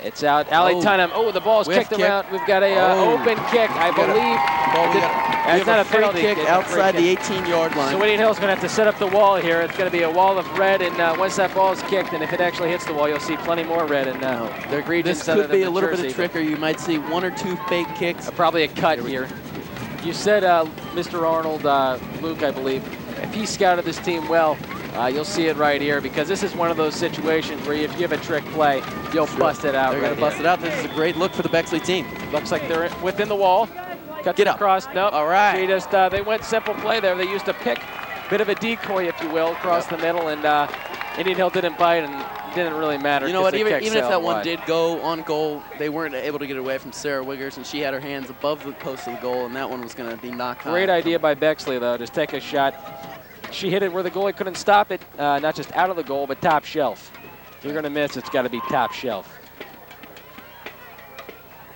It's out. Allie Tunham. Oh, the ball's Whiff kicked kick. around. We've got a open kick, I believe. It's not a penalty kick kick, it's a free outside the kick. 18-yard line. So Indian Hill's going to have to set up the wall here. It's going to be a wall of red, and once that ball is kicked, and if it actually hits the wall, you'll see plenty more red. And their regions This other could than be a the little bit jersey, of trickery. You might see 1 or 2 fake kicks. probably a cut here. You said, Mr. Arnold, Luke, I believe, if he scouted this team well, you'll see it right here, because this is one of those situations where if you have a trick play, you'll bust it out. They're right going to bust here. it out. This is a great look for the Bexley team. Looks like they're within the wall. Cut Get up. across. Nope. All right. She just they went simple play there. They used a pick, bit of a decoy, if you will, across the middle, and Indian Hill didn't bite, and it didn't really matter. You know what? The Even kick if sailed that one wide. did go on goal, they weren't able to get away from Sarah Wiggers, and she had her hands above the post of the goal, and that one was going to be knocked high. Great idea by Bexley, though. Just take a shot. She hit it where the goalie couldn't stop it, not just out of the goal, but top shelf. If you're going to miss, it's got to be top shelf.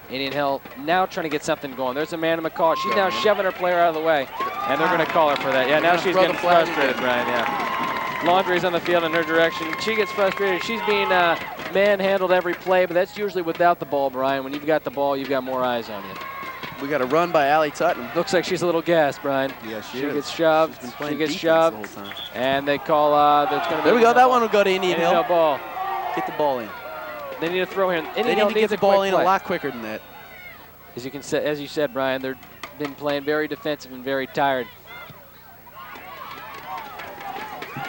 Indian Hill now trying to get something going. There's Amanda McCall. She's now shoving her player out of the way, and they're going to call her for that. Yeah, now she's getting frustrated, Brian, yeah. Laundry's on the field in her direction. She gets frustrated. She's being manhandled every play, but that's usually without the ball, Brian. When you've got the ball, you've got more eyes on you. We got a run by Allie Tutton. Looks like she's a little gassed, Brian. Yeah, She gets shoved. She's been playing She gets defense shoved. the whole time. And they call that's going to be There we go. That one will go to Indian Indian Hill. Hill ball. Get the ball in. They need to throw in. They Indian need Hill to get needs the a ball quick in play. a lot quicker than that. As you said, Brian, they've been playing very defensive and very tired.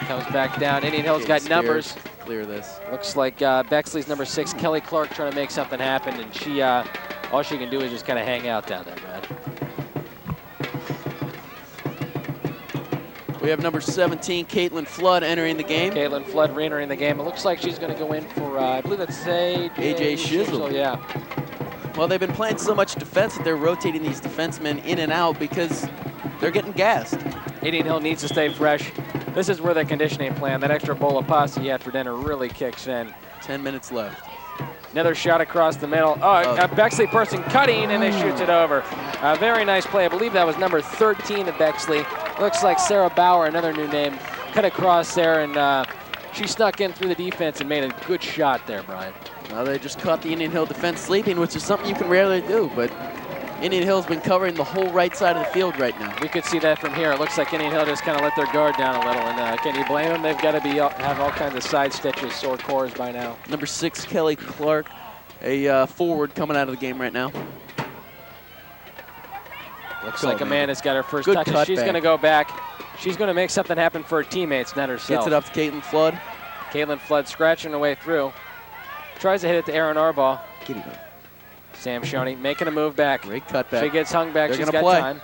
Comes back down. Indian Hill's got numbers. Clear this. Looks like Bexley's number 6, Kelly Clark, trying to make something happen, and she all she can do is just kind of hang out down there, Brian. We have number 17, Caitlin Flood, entering the game. Caitlin Flood re-entering the game. It looks like she's going to go in for, I believe that's AJ Shizzle. Yeah. Well, they've been playing so much defense that they're rotating these defensemen in and out because they're getting gassed. Indian Hill needs to stay fresh. This is where the conditioning plan, that extra bowl of pasta you had for dinner, really kicks in. 10 minutes left. Another shot across the middle. A Bexley person cutting, and they shoots it over. A very nice play. I believe that was number 13 of Bexley. Looks like Sarah Bauer, another new name, cut across there, and she snuck in through the defense and made a good shot there, Brian. Now they just caught the Indian Hill defense sleeping, which is something you can rarely do, but Indian Hill's been covering the whole right side of the field right now. We could see that from here. It looks like Indian Hill just kind of let their guard down a little, and can you blame them? They've got to have all kinds of side stitches, sore cores by now. Number 6, Kelly Clark, a forward coming out of the game right now. Looks like Amanda's got her first Good touches. cut She's back. going to go back. She's going to make something happen for her teammates, not herself. Gets it up to Caitlin Flood. Caitlin Flood scratching her way through. Tries to hit it to Aaron Arbaugh. Get it. Sam Shoney making a move back. Great cut back. She gets hung back. They're She's gonna got play. time.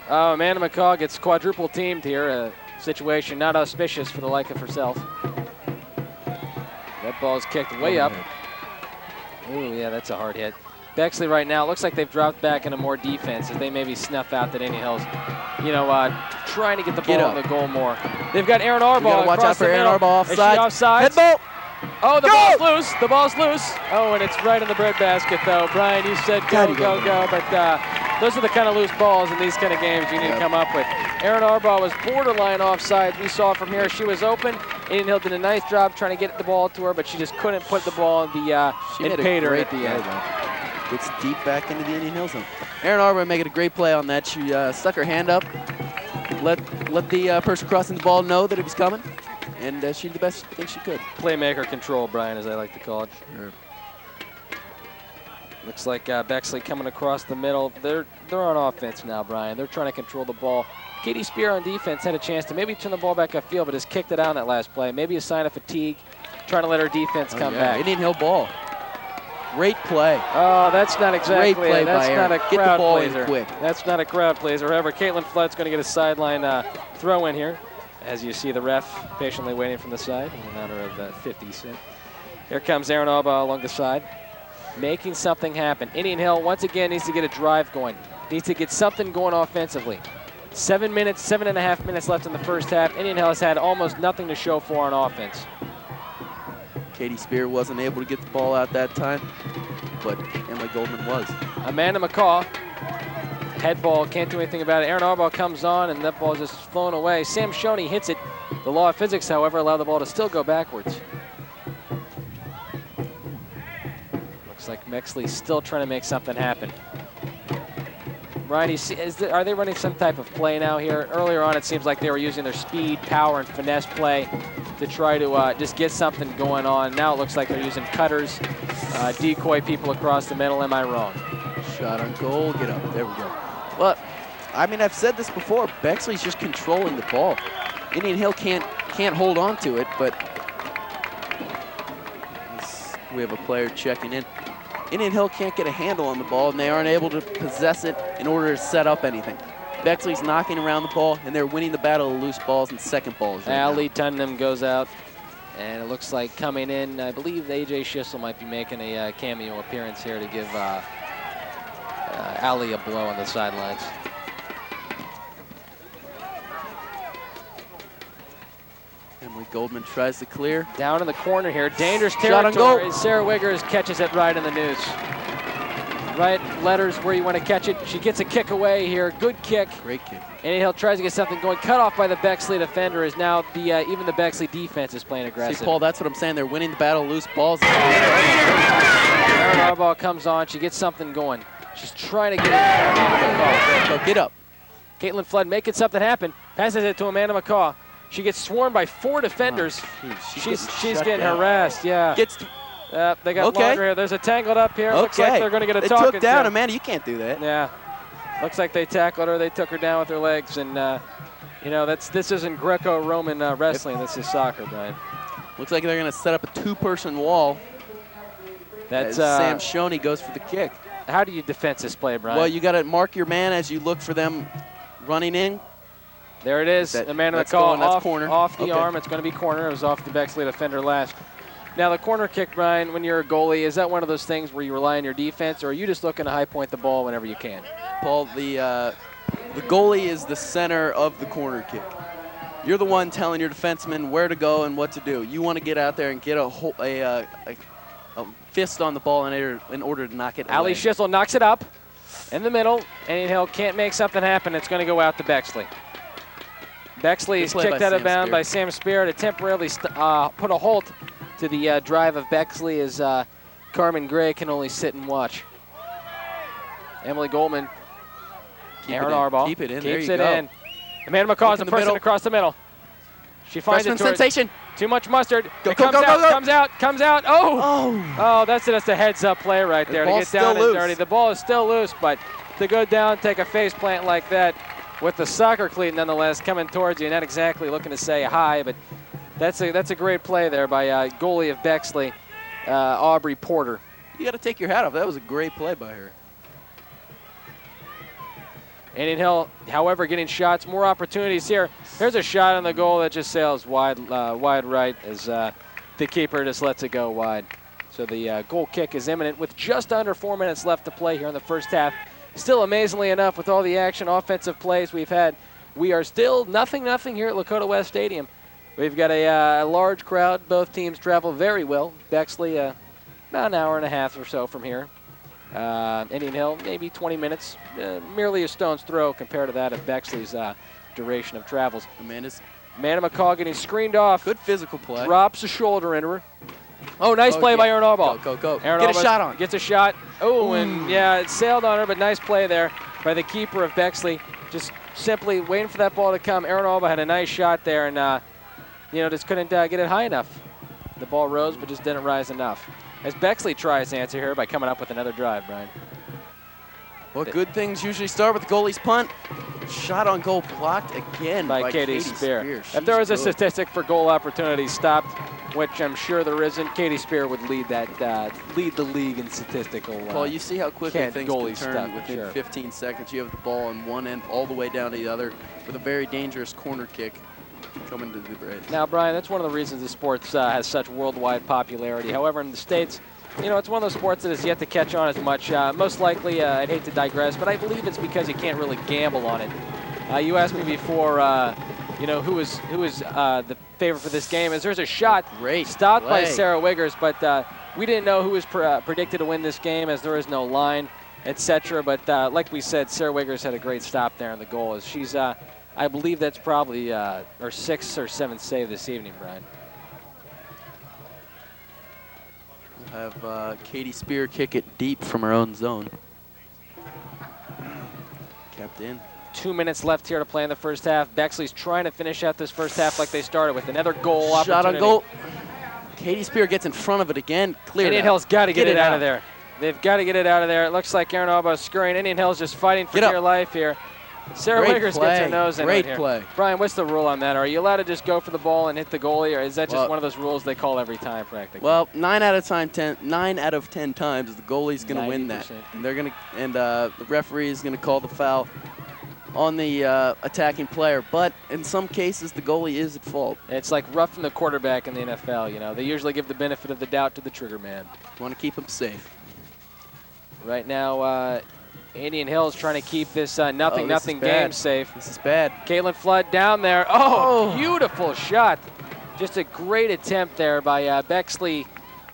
Oh, Amanda McCall gets quadruple teamed here. A situation not auspicious for the like of herself. That ball's kicked way up. Ooh, yeah, that's a hard hit. Bexley right now, looks like they've dropped back into more defense as they maybe snuff out that Indian Hill's, trying to get the ball in the goal more. They've got Aaron Arbaugh. We gotta watch out for Aaron Arbaugh Is she offside. offside? Head ball. Oh, the Go! ball's loose. The ball's loose. Oh, and it's right in the breadbasket, though. Brian, you said go, go, go, but those are the kind of loose balls in these kind of games you need to come up with. Aaron Arbaugh was borderline offside. We saw from here she was open. Indian Hill did a nice job trying to get the ball to her, but she just couldn't put the ball in the and paid her at the end. Gets deep back into the Indian Hill zone. Aaron Arbaugh making a great play on that. She stuck her hand up, let the person crossing the ball know that it was coming, and she did the best thing she could. Playmaker control, Brian, as I like to call it. Sure. Looks like Bexley coming across the middle. They're on offense now, Brian. They're trying to control the ball. Katie Spear on defense had a chance to maybe turn the ball back upfield, but has kicked it out on that last play. Maybe a sign of fatigue, trying to let her defense come back. Indian Hill ball. Great play. Oh, that's not exactly Great play it. That's by not Aaron. a Get the crowd ball in pleaser. quick. That's not a crowd pleaser. However, Caitlin Flood's going to get a sideline throw in here. As you see the ref patiently waiting from the side in honor of 50 Cent. Here comes Aaron Arbaugh along the side, making something happen. Indian Hill once again needs to get a drive going. Needs to get something going offensively. 7.5 minutes left in the first half. Indian Hill has had almost nothing to show for on offense. Katie Spear wasn't able to get the ball out that time, but Emily Goldman was. Amanda McCaw, head ball, can't do anything about it. Aaron Arbaugh comes on, and that ball is just flown away. Sam Shoney hits it. The law of physics, however, allowed the ball to still go backwards. Looks like Bexley still trying to make something happen. Ryan, are they running some type of play now here? Earlier on, it seems like they were using their speed, power, and finesse play to try to just get something going on. Now it looks like they're using cutters, decoy people across the middle. Am I wrong? Shot on goal, get up, there we go. Well, I mean, I've said this before, Bexley's just controlling the ball. Indian Hill can't hold on to it, but we have a player checking in. Indian Hill can't get a handle on the ball, and they aren't able to possess it in order to set up anything. Bexley's knocking around the ball, and they're winning the battle of loose balls and second balls right Ali now. Tundham goes out, and it looks like coming in, I believe AJ Schissel might be making a cameo appearance here to give Ali a blow on the sidelines. Emily Goldman tries to clear. Down in the corner here, dangerous Shot on territory. goal. Sarah Wiggers catches it right in the noose. Right letters where you want to catch it. She gets a kick away here, good kick. Great kick. Indian Hill tries to get something going. Cut off by the Bexley defender. Is now even the Bexley defense is playing aggressive. See, Paul, that's what I'm saying. They're winning the battle of loose balls. Aaron Arbaugh comes on. She gets something going. She's trying to get it. Go get up. Caitlin Flood making something happen. Passes it to Amanda McCaw. She gets swarmed by 4 defenders. Oh, She's shut getting down. harassed. Yeah. Gets They got Okay. longer here. There's a tangled up here. okay. Looks like they're going to get a They talking took down to. Amanda. You can't do that. Yeah. Looks like they tackled her. They took her down with their legs. And, this isn't Greco-Roman wrestling. This is soccer, Brian. Looks like they're going to set up a 2-person wall. That's as Sam Shoney goes for the kick. How do you defend this play, Brian? Well, you got to mark your man as you look for them running in. There it is. Amanda that's McCall going, that's off, corner. off the Okay. arm. It's going to be corner. It was off the Bexley defender last. Now, the corner kick, Brian, when you're a goalie, is that one of those things where you rely on your defense, or are you just looking to high point the ball whenever you can? Paul, the goalie is the center of the corner kick. You're the one telling your defenseman where to go and what to do. You want to get out there and get a fist on the ball in order to knock it away. Ali Schissel knocks it up in the middle. Indian Hill can't make something happen. It's going to go out to Bexley. Bexley is Good play kicked by out of Sam bounds Spear. by Sam Spear to temporarily put a halt to the drive of Bexley as Carmen Gray can only sit and watch. Emily Goldman, Aaron Arbaugh Keep it in. keeps There it you go. in. Amanda McCaw's Look in the the person middle. across the middle. She finds Freshman it towards sensation. too much mustard. Go, It go, comes go, out, go, go. comes out. Oh! Oh! Oh, that's a heads-up play right there to ball's get down still and loose. dirty. The ball is still loose, but to go down, take a face plant like that with the soccer cleat nonetheless coming towards you, not exactly looking to say hi, but that's a great play there by goalie of Bexley, Aubrey Porter. You got to take your hat off. That was a great play by her. Indian Hill, however, getting shots, more opportunities here. There's a shot on the goal that just sails wide right as the keeper just lets it go wide. So the goal kick is imminent with just under 4 minutes left to play here in the first half. Still, amazingly enough, with all the action, offensive plays we've had, we are still 0-0 here at Lakota West Stadium. We've got a large crowd. Both teams travel very well. Bexley, about an hour and a half or so from here. Indian Hill, maybe 20 minutes, merely a stone's throw compared to that of Bexley's duration of travels. Amanda McCall getting screened off. Good physical play. Drops a shoulder into her. Oh, nice play by Aaron Arbaugh. Go. Aaron Get a Arbaugh shot on. Gets a shot. Oh, and yeah, it sailed on her, but nice play there by the keeper of Bexley. Just simply waiting for that ball to come. Aaron Arbaugh had a nice shot there and, just couldn't get it high enough. The ball rose, but just didn't rise enough. As Bexley tries to answer here by coming up with another drive, Brian. Well, good things usually start with the goalie's punt. Shot on goal blocked again By Katie Spear. If there was a She's good. statistic for goal opportunities stopped, which I'm sure there isn't, Katie Spear would lead lead the league in statistical. Well, you see how quickly things can turn within sure. 15 seconds. You have the ball on one end all the way down to the other with a very dangerous corner kick coming to the Braves. Now, Brian, that's one of the reasons the sport has such worldwide popularity. However, in the States, you know, it's one of those sports that has yet to catch on as much. Most likely, I'd hate to digress, but I believe it's because you can't really gamble on it. You asked me before, you know, who is the favorite for this game. As there's a shot stopped by Sarah Wiggers, but we didn't know who was predicted to win this game, as there is no line, etc. But like we said, Sarah Wiggers had a great stop there in the goal. As she's, I believe that's probably her 6th or 7th save this evening, Brian. We'll have Katie Spear kick it deep from her own zone. Kept in. 2 minutes left here to play in the first half. Bexley's trying to finish out this first half like they started with another goal opportunity. Shot on goal. Katie Spear gets in front of it again. Cleared. Indian Hill's got to get it out of there. They've got to get it out of there. It looks like Aaron Alba's scurrying. Indian Hill's just fighting for dear life here. Sarah Wiggers gets her nose in right here. Great play. Brian, what's the rule on that? Are you allowed to just go for the ball and hit the goalie, or is that just one of those rules they call every time practically? Well, 9 out of 10 times the goalie's going to win that. And they're going to, and the referee is going to call the foul on the attacking player. But in some cases, the goalie is at fault. It's like roughing the quarterback in the NFL. You know, they usually give the benefit of the doubt to the trigger man. You want to keep him safe. Right now, Indian Hill's trying to keep this nothing game safe. This is bad. Caitlin Flood down there. Oh, beautiful shot. Just a great attempt there by Bexley.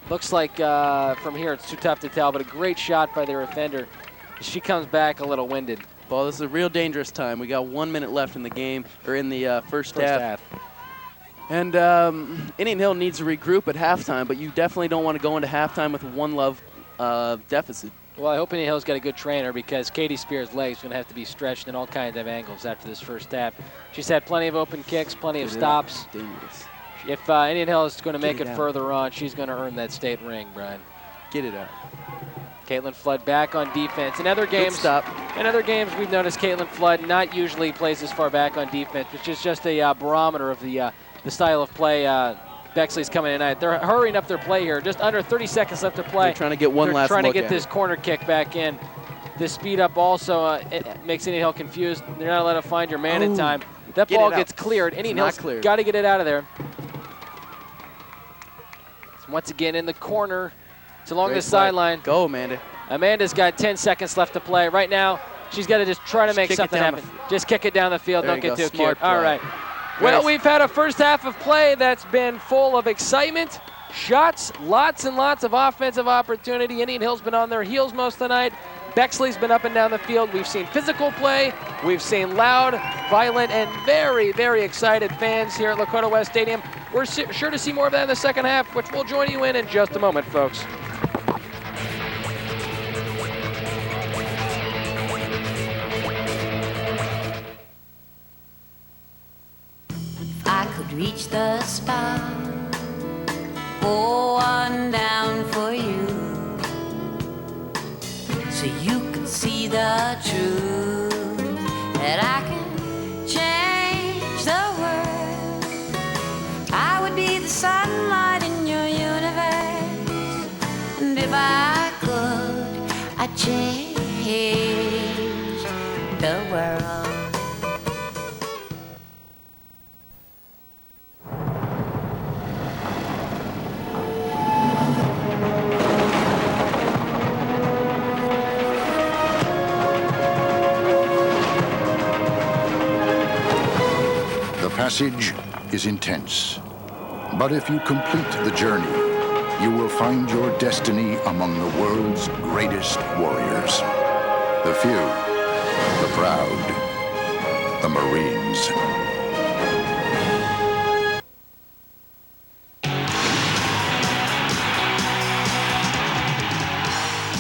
Looks like from here it's too tough to tell, but a great shot by their offender. She comes back a little winded. Well, this is a real dangerous time. We got 1 minute left in the game, or in the first half. And Indian Hill needs to regroup at halftime, but you definitely don't want to go into halftime with a 1-love deficit. Well, I hope Indian Hill's got a good trainer, because Katie Spear's legs are going to have to be stretched in all kinds of angles after this first half. She's had plenty of open kicks, plenty of stops. Dangerous. If Indian Hill is going to make it further on, she's going to earn that state ring, Brian. Get it out. Caitlin Flood back on defense. In other games, we've noticed Caitlin Flood not usually plays as far back on defense, which is just a barometer of the style of play Bexley's coming tonight. They're hurrying up their play here. Just under 30 seconds left to play. They're trying to get one last look. They're trying to get this corner kick back in. This speed up also it makes Indian Hill confused. They're not allowed to find your man in time. That ball gets cleared. Indian Hill's got to get it out of there. So once again in the corner. It's along the sideline. Go, Amanda. Amanda's got 10 seconds left to play. Right now, she's got to just try to make something happen. Just kick it down the field. Don't get too cute. All right. Well, we've had a first half of play that's been full of excitement, shots, lots and lots of offensive opportunity. Indian Hill's been on their heels most of the night. Bexley's been up and down the field. We've seen physical play. We've seen loud, violent, and very, very excited fans here at Lakota West Stadium. We're sure to see more of that in the second half, which we'll join you in just a moment, folks. I could reach the star, pour one down for you, so you can see the truth, that I can change the world. I would be the sunlight in your universe, and if I could, I'd change the world. The passage is intense, but if you complete the journey, you will find your destiny among the world's greatest warriors. The few, the proud, the Marines.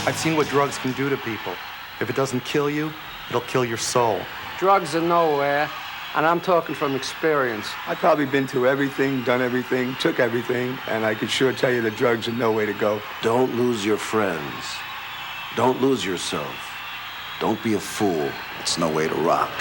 I've seen what drugs can do to people. If it doesn't kill you, it'll kill your soul. Drugs are nowhere, and I'm talking from experience. I've probably been through everything, done everything, took everything, and I can sure tell you that drugs are no way to go. Don't lose your friends. Don't lose yourself. Don't be a fool. It's no way to rock.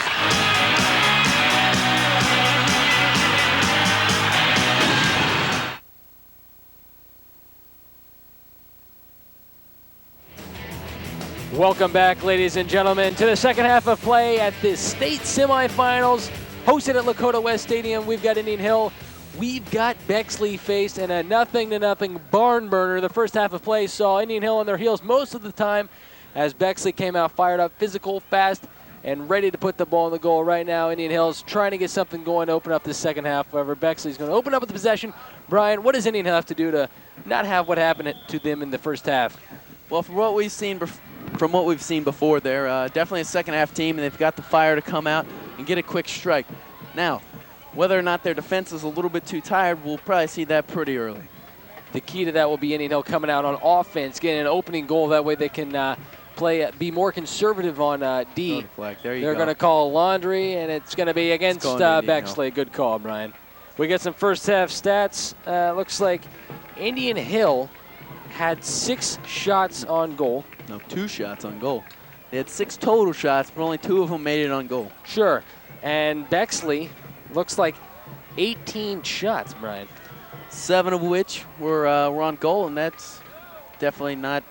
Welcome back, ladies and gentlemen, to the second half of play at the state semifinals, hosted at Lakota West Stadium. We've got Indian Hill. We've got Bexley faced in a 0-0 barn burner. The first half of play saw Indian Hill on their heels most of the time as Bexley came out fired up, physical, fast, and ready to put the ball in the goal. Right now, Indian Hill's trying to get something going to open up this second half. However, Bexley's going to open up with the possession. Brian, what does Indian Hill have to do to not have what happened to them in the first half? Well, from what we've seen before, they're definitely a second half team, and they've got the fire to come out and get a quick strike. Now, whether or not their defense is a little bit too tired, we'll probably see that pretty early. The key to that will be Indian Hill coming out on offense, getting an opening goal. That way they can be more conservative on D. Flag. There you They're go. going to call laundry, and it's going to be against Bexley. Good call, Brian. We get some first half stats. Looks like Indian Hill had 6 shots on goal. No, 2 shots on goal. They had 6 total shots, but only 2 of them made it on goal. Sure. And Bexley looks like 18 shots, Brian. 7 of which were on goal, and that's definitely not.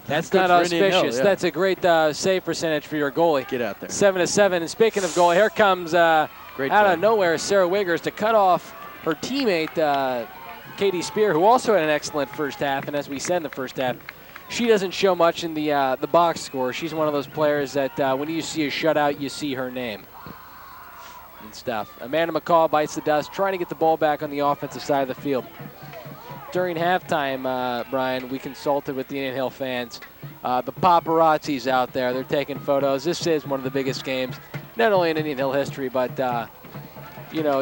That's good not for Indian Hill, auspicious. yeah. That's a great save percentage for your goalie. Get out there. 7-7. And speaking of goal, here comes Great out play. of nowhere Sarah Wiggers to cut off her teammate Katie Spear, who also had an excellent first half. And as we said in the first half, she doesn't show much in the box score. She's one of those players that when you see a shutout, you see her name and stuff. Amanda McCall bites the dust, trying to get the ball back on the offensive side of the field. During halftime, Brian, we consulted with the Indian Hill fans. The paparazzi's out there. They're taking photos. This is one of the biggest games, not only in Indian Hill history, but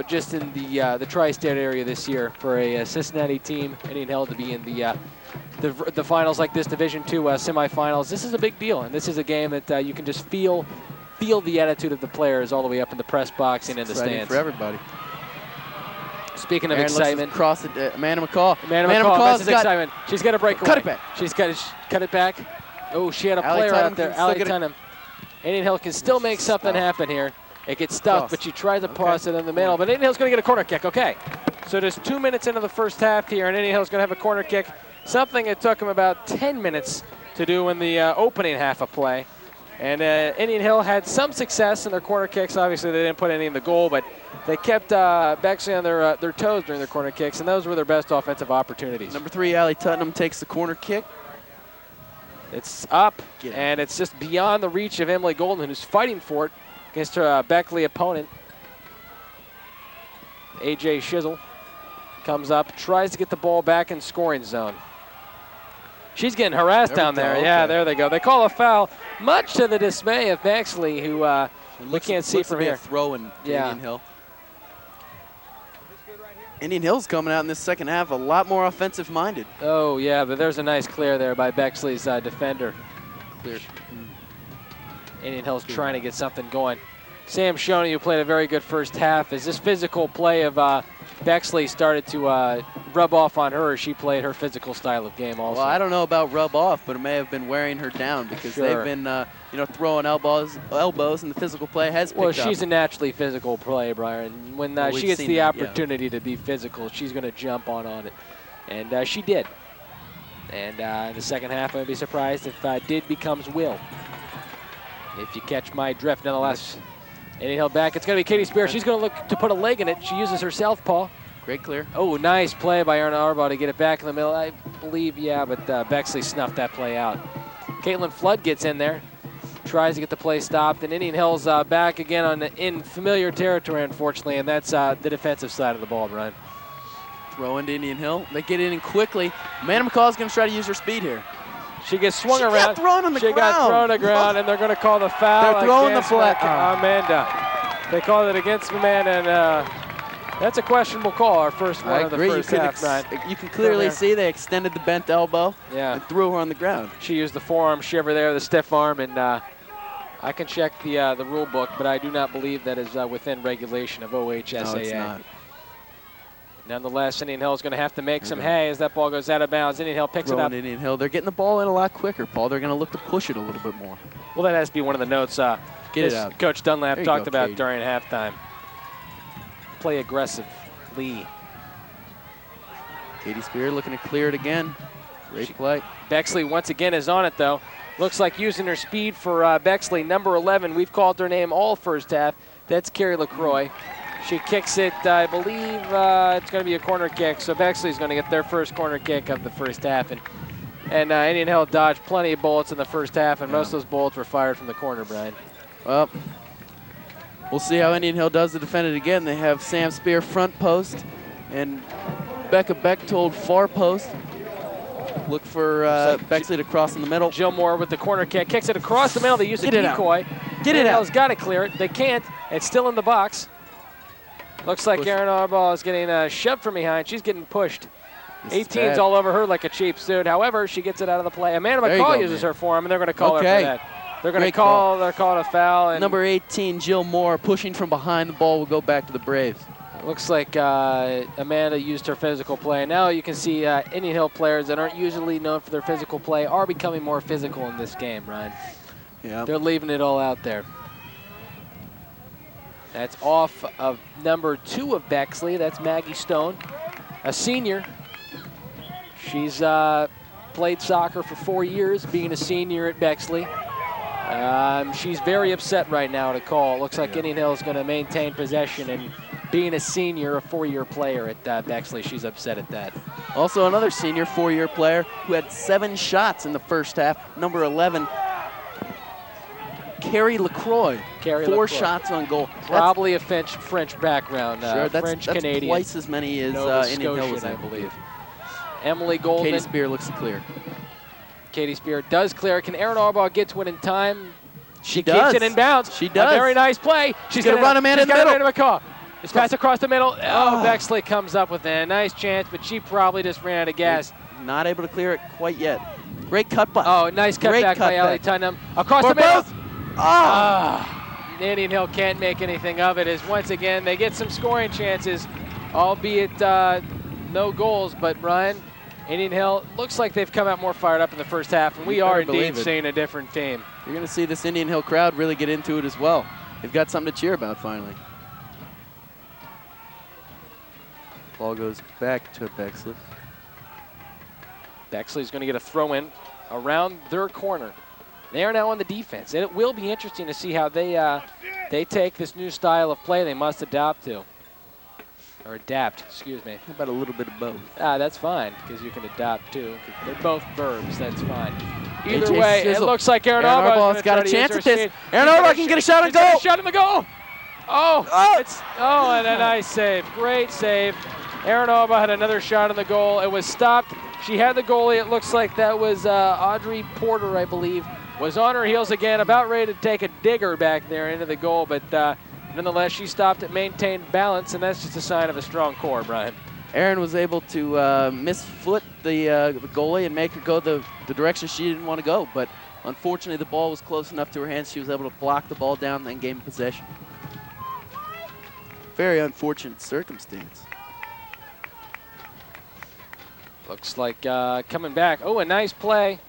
just in the tri-state area this year for a Cincinnati team, Indian Hill, to be in the finals like this, Division II semifinals. This is a big deal, and this is a game that you can just feel the attitude of the players all the way up in the press box and in the stands. For everybody. Speaking of Aaron excitement, across the Amanda McCall. Amanda McCall has has excitement. She's got to break away. Cut it back. She's got to cut it back. Oh, she had a Allie player Tunham out there, can still Allie get it. Tunham. Indian Hill can still make something happen here. It gets stuffed, Cross. but she tries to pass it in the middle. But Indian Hill's going to get a corner kick. Okay. So just 2 minutes into the first half here, and Indian Hill's going to have a corner kick. Something it took them about 10 minutes to do in the opening half of play. And Indian Hill had some success in their corner kicks. Obviously, they didn't put any in the goal, but they kept Bexley on their toes during their corner kicks, and those were their best offensive opportunities. Number 3, Allie Tunham takes the corner kick. It's up, Get it. and it's just beyond the reach of Emily Golden, who's fighting for it against her Beckley opponent. AJ Shizzle comes up, tries to get the ball back in scoring zone. She's getting harassed down there. Okay. Yeah, there they go. They call a foul, much to the dismay of Bexley, who we can't see Looks from to be here. a throw in Yeah. Indian Hill. Indian Hill's coming out in this second half a lot more offensive-minded. Oh, yeah, but there's a nice clear there by Bexley's defender. Clear. Indian Hill's trying to get something going. Sam Shoney, who played a very good first half, as this physical play of Bexley started to rub off on her as she played her physical style of game also. Well, I don't know about rub off, but it may have been wearing her down because Sure. they've been, throwing elbows, and the physical play has picked Well, up. she's a naturally physical player, Brian. When Well, she we've gets seen the that, yeah. opportunity to be physical, she's going to jump on it. And she did. And in the second half, I'd be surprised if did becomes will. If you catch my drift, nonetheless. Indian Hill back. It's going to be Katie Spear. She's going to look to put a leg in it. She uses her southpaw. Great clear. Oh, nice play by Erna Arbaugh to get it back in the middle. I believe, yeah, but Bexley snuffed that play out. Caitlin Flood gets in there, tries to get the play stopped, and Indian Hill's back again in familiar territory, unfortunately, and that's the defensive side of the ball, Brian. Throw into Indian Hill. They get in quickly. Amanda McCall's going to try to use her speed here. She gets swung She around. got thrown on the She ground. got thrown on the ground, and they're going to call the foul. They're throwing the against flag. Amanda. They called it against Amanda, and that's a questionable call. Our first one I of the agree. first half, Brian. You can clearly there. see they extended the bent elbow Yeah. and threw her on the ground. She used the forearm shiver there, the stiff arm, and I can check the rule book, but I do not believe that is within regulation of OHSAA. No, it's not. Nonetheless, Indian Hill is going to have to make some hay as that ball goes out of bounds. Indian Hill picks it up. Throwing Indian Hill. They're getting the ball in a lot quicker, Paul. They're going to look to push it a little bit more. Well, that has to be one of the notes Get it this out. Coach Dunlap There you talked go, about Katie. during halftime. Play aggressive. Lee. Katie Spear looking to clear it again. Great play. Bexley once again is on it, though. Looks like using her speed for Bexley. Number 11, we've called her name all first half. That's Carrie LaCroix. She kicks it, I believe it's going to be a corner kick, so Bexley's going to get their first corner kick of the first half. And Indian Hill dodged plenty of bullets in the first half, and most of those bullets were fired from the corner, Brian. Well, we'll see how Indian Hill does to defend it again. They have Sam Spear front post and Becca Bechtold far post. Look for Bexley to cross in the middle. Jill Moore with the corner kick, kicks it across the middle. They use a decoy. Get it out. Hill's got to clear it. They can't. It's still in the box. Looks like Erin Arbaugh is getting shoved from behind. She's getting pushed. 18's all over her like a cheap suit. However, she gets it out of the play. Amanda McCall uses her for him, and they're going to call her for that. They're going to call it a foul. And number 18, Jill Moore, pushing from behind the ball, will go back to the Braves. Looks like Amanda used her physical play. Now you can see Indian Hill players that aren't usually known for their physical play are becoming more physical in this game, Ryan. Yeah. They're leaving it all out there. That's off of number 2 of Bexley. That's Maggie Stone, a senior. She's played soccer for 4 years, being a senior at Bexley. She's very upset right now to call. It looks like Indian Hill is going to maintain possession, and being a senior, a 4-year player at Bexley, she's upset at that. Also another senior 4-year player who had 7 shots in the first half, number 11, Carrie LaCroix. 4 shots on goal. Probably a French background. Sure, that's French-Canadian. Twice as many as Indian Hill was, I believe. Emily Goldman. Katie Spear looks to clear. Katie Spear does clear. Can Erin Arbaugh get to it in time? She does. Keeps it in bounds. She does. A very nice play. She's going to run a man in the middle. Amanda McCall. This pass across the middle. Oh, Bexley comes up with a nice chance, but she probably just ran out of gas. Not able to clear it quite yet. Great cutback. Oh, nice cutback by Allie Tunham. Across the middle. Indian Hill can't make anything of it, as once again they get some scoring chances, albeit no goals. But Brian, Indian Hill looks like they've come out more fired up in the first half, and we are indeed seeing a different team. You're going to see this Indian Hill crowd really get into it as well. They've got something to cheer about finally. Ball goes back to Bexley. Bexley's going to get a throw in around their corner. They are now on the defense, and it will be interesting to see how they take this new style of play they must adapt to. Or adapt, excuse me. How about a little bit of both? That's fine, because you can adapt too. They're both verbs, that's fine. Either way, it looks like Erin Arbaugh's got a chance at this. Erin Arbaugh can get a shot on goal. A shot in the goal. Oh, and a nice save. Great save. Erin Arbaugh had another shot on the goal. It was stopped. She had the goalie. It looks like that was Audrey Porter, I believe, was on her heels again, about ready to take a digger back there into the goal, but nonetheless, she stopped it, maintained balance, and that's just a sign of a strong core, Brian. Erin was able to misfoot the goalie and make her go the direction she didn't want to go, but unfortunately the ball was close enough to her hands. She was able to block the ball down and then gain possession. Very unfortunate circumstance. Looks like coming back. Oh, a nice play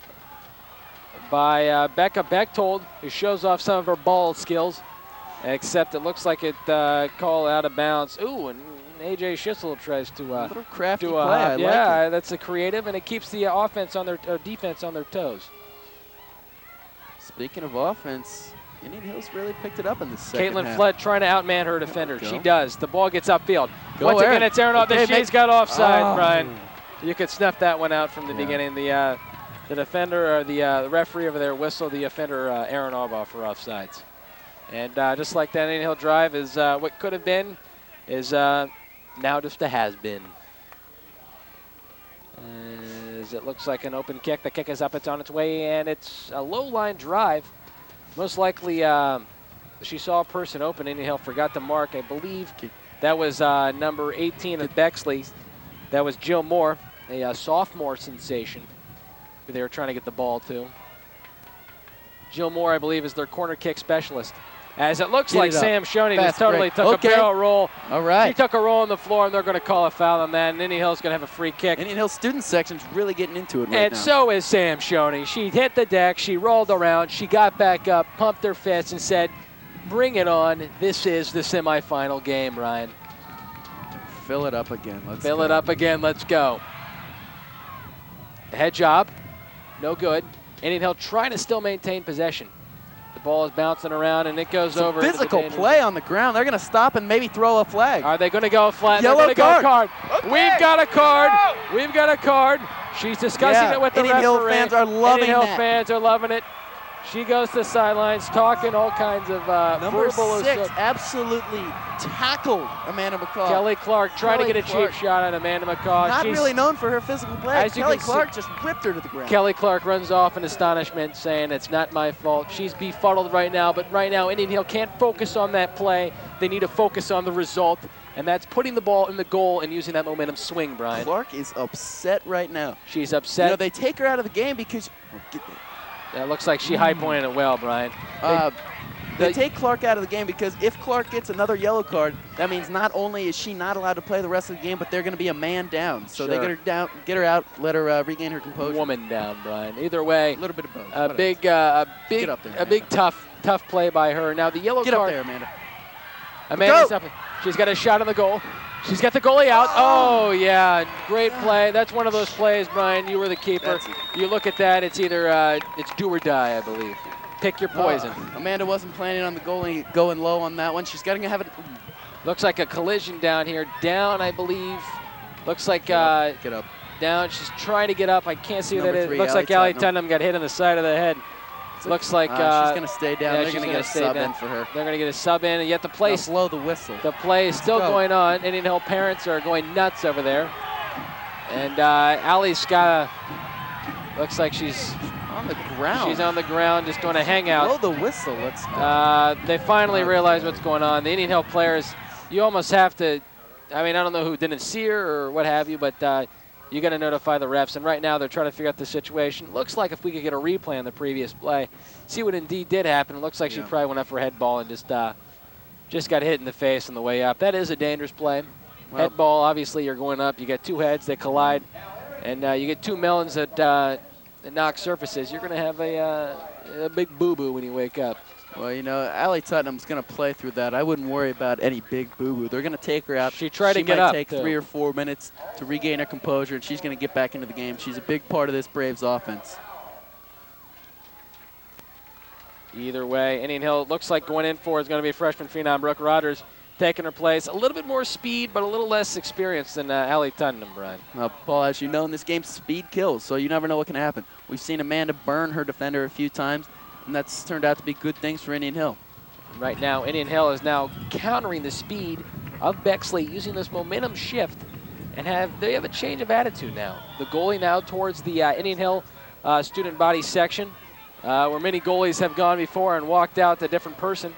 by Becca Bechtold, who shows off some of her ball skills, except it looks like it called out of bounds. Ooh, and AJ Schissel tries to a little crafty play. Yeah, like it. That's a creative, and it keeps the offense on their defense on their toes. Speaking of offense, Indian Hills really picked it up in the second Caitlin half. Flood trying to outman her defender. She does. The ball gets upfield. Go Once Erin. again, it's Erin Arbaugh. She's got offside, Brian. Oh. You could snuff that one out from the beginning. The defender, or the referee over there, whistled the offender, Erin Arbaugh, for offsides. And just like that, Indian Hill drive is what could have been is now just a has-been. As it looks like an open kick. The kick is up. It's on its way, and it's a low-line drive. Most likely, she saw a person open. Indian Hill forgot to mark. I believe that was number 18 of Bexley. That was Jill Moore, a sophomore sensation, who they were trying to get the ball to. Jill Moore, I believe, is their corner kick specialist. As it looks like Sam Shoney just totally took a barrel roll. All right. She took a roll on the floor, and they're going to call a foul on that, and Indian Hill's going to have a free kick. Indian Hill student section's really getting into it right now. And so is Sam Shoney. She hit the deck, she rolled around, she got back up, pumped her fist, and said, "Bring it on. This is the semifinal game, Ryan." Fill it up again. Fill it up again. Let's go. The head job, no good. Indian Hill trying to still maintain possession. The ball is bouncing around, and it goes over. into the Physical danger play zone. on the ground. They're going to stop and maybe throw a flag. Are they going to go flat? Yellow They're gonna card. Go card. We've got a card. We've got a card. She's discussing it with the Indian referee. Hill fans are loving Indian Hill that. fans are loving it. She goes to the sidelines, talking all kinds of Number verbal 6 assault. absolutely tackled Amanda McCall. Kelly Clark trying to Kelly get a Clark. cheap shot on Amanda McCall. Not She's- really known for her physical play. As you Kelly can see- Clark just ripped her to the ground. Kelly Clark runs off in astonishment, saying it's not my fault. She's befuddled right now, but right now Indian Hill can't focus on that play. They need to focus on the result, and that's putting the ball in the goal and using that momentum swing, Brian. Clark is upset right now. She's You upset. know, they take her out of the game because It looks like she high-pointed it well, Brian. they take Clark out of the game because if Clark gets another yellow card, that means not only is she not allowed to play the rest of the game, but they're going to be a man down. So they Sure. get her down, get her out, let her regain her composure. Woman down, Brian. Either way, A little bit of both. a Whatever. big, Get up there, a big Amanda. tough play by her. Now the yellow Get up card. there, Amanda. Amanda's Go. up. She's got a shot on the goal. She's got the goalie out. Oh, yeah, great play. That's one of those plays, Brian. You were the keeper. That's it. You look at that. It's either it's do or die, I believe. Pick your poison. Amanda wasn't planning on the goalie going low on that one. She's got to have it. Looks like a collision down here. Down, I believe. Looks like Get up. down. She's trying to get up. I can't see who that Number is. 3, Looks Allie like Allie Tottenham. Tottenham got hit in the side of the head. Looks like she's going to stay down. yeah, They're she's going to gonna get a stay sub down. in for her. They're going to get a sub in, and yet the play They'll blow the whistle. The play is still go. going on. Indian Hill parents are going nuts over there. And Allie's got looks like she's On the ground. on the ground just doing a hangout. Blow the whistle. Let's go. They finally realize what's going on. The Indian Hill players, you almost have to, I mean, I don't know who didn't see her or what have you, but you got to notify the refs. And right now they're trying to figure out the situation. Looks like if we could get a replay on the previous play, see what indeed did happen. It looks like she probably went up for a head ball and just got hit in the face on the way up. That is a dangerous play. Well, Head ball, obviously you're going up. You get two heads, they collide. And you get two melons that knock surfaces. You're going to have a big boo-boo when you wake up. Well, you know, Allie Tottenham's going to play through that. I wouldn't worry about any big boo-boo. They're going to take her out. She tried to get might up, take too. 3 or 4 minutes to regain her composure, and she's going to get back into the game. She's a big part of this Braves offense. Either way, Indian Hill looks like going in for is going to be freshman phenom Brooke Rogers taking her place. A little bit more speed, but a little less experience than Allie Tottenham, Brian. Well, Paul, as you know, in this game, speed kills, so you never know what can happen. We've seen Amanda burn her defender a few times, and that's turned out to be good things for Indian Hill. Right now, Indian Hill is now countering the speed of Bexley using this momentum shift, and they have a change of attitude now. The goalie now towards the Indian Hill student body section, where many goalies have gone before and walked out a different person.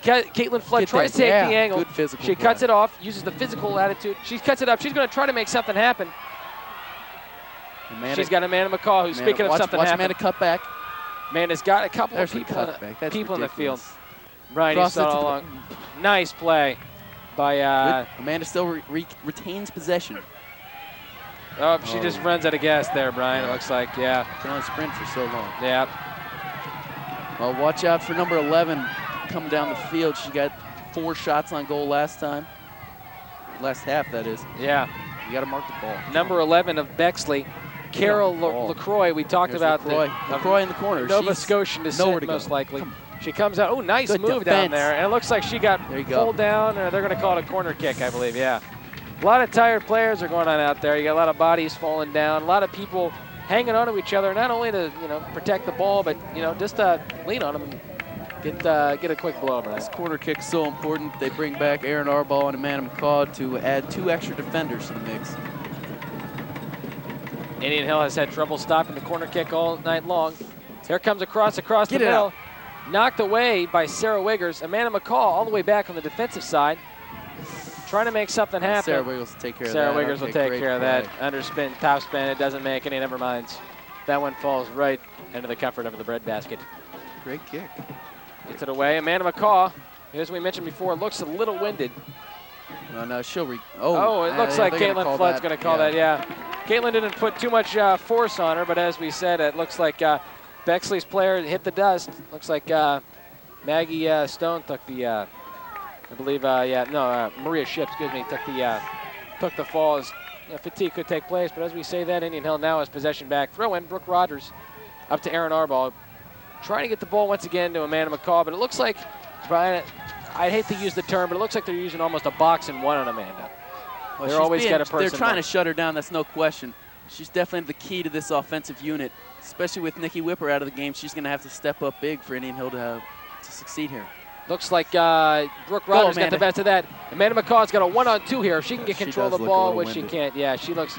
Caitlin Flood Get tries there. to take Yeah, the angle. good physical She play. cuts it off, uses the physical attitude. She cuts it up. She's going to try to make something happen. Amanda, She's got Amanda McCall, who's speaking of watch, something watch happen. Amanda cut back. Amanda's got a couple There's of the people, cutback. That's people in the field. ridiculous. Brian, you Cross it saw it to all the- along. Nice play by Good. Amanda still retains possession. she just runs out of gas there, Brian. It looks like, yeah. Can only sprint for so long. Yeah. Well, watch out for number 11 coming down the field. She got 4 shots on goal last time. Last half, that is. Yeah. You got to mark the ball. Number 11 of Bexley, Carol ball. LaCroix. We talked Here's about LaCroix. LaCroix in the corner. Nova She's Scotian nowhere descent, to go. most likely. Come She comes out. Oh, nice Good move down defense. there. And it looks like she got There you go. pulled down, or they're going to call it a corner kick, I believe. Yeah. A lot of tired players are going on out there. You got a lot of bodies falling down, a lot of people hanging on to each other, not only to protect the ball, but just lean on them and get a quick blow. Brian. This corner kick's so important. They bring back Aaron Arball and Amanda McCall to add 2 extra defenders to the mix. Indian Hill has had trouble stopping the corner kick all night long. Here comes across Get the it middle. out. Knocked away by Sarah Wiggers. Amanda McCall all the way back on the defensive side. Trying to make something happen. Sarah Wiggles will take care of Sarah that. Wiggers will Okay, take great care of play. that. Underspin, top spin. It doesn't make any. Never minds. That one falls right into the comfort of the breadbasket. Great kick. Gets it away. Amanda McCall, as we mentioned before, looks a little winded. No, she'll It Oh, looks like Caitlin Flood's going to call that. Yeah. Caitlin didn't put too much force on her, but as we said, it looks like Bexley's player hit the dust. Looks like Maggie Stone took the, I believe, Maria Shipp, took the fall. As fatigue could take place, but as we say that, Indian Hill now has possession back. Throw in Brooke Rogers up to Aaron Arbaugh. Trying to get the ball once again to Amanda McCall, but it looks like, Brian, I hate to use the term, but it looks like they're using almost a box and one on Amanda. Well, they're always got a person. They're trying to behind. shut her down, that's no question. She's definitely the key to this offensive unit, especially with Nikki Whipper out of the game. She's going to have to step up big for Indian Hill to succeed here. Looks like Brooke Rogers got the best of that. Amanda McCall's got a 1-on-2 here. If she can get control of the ball, which she can't. Yeah, she looks.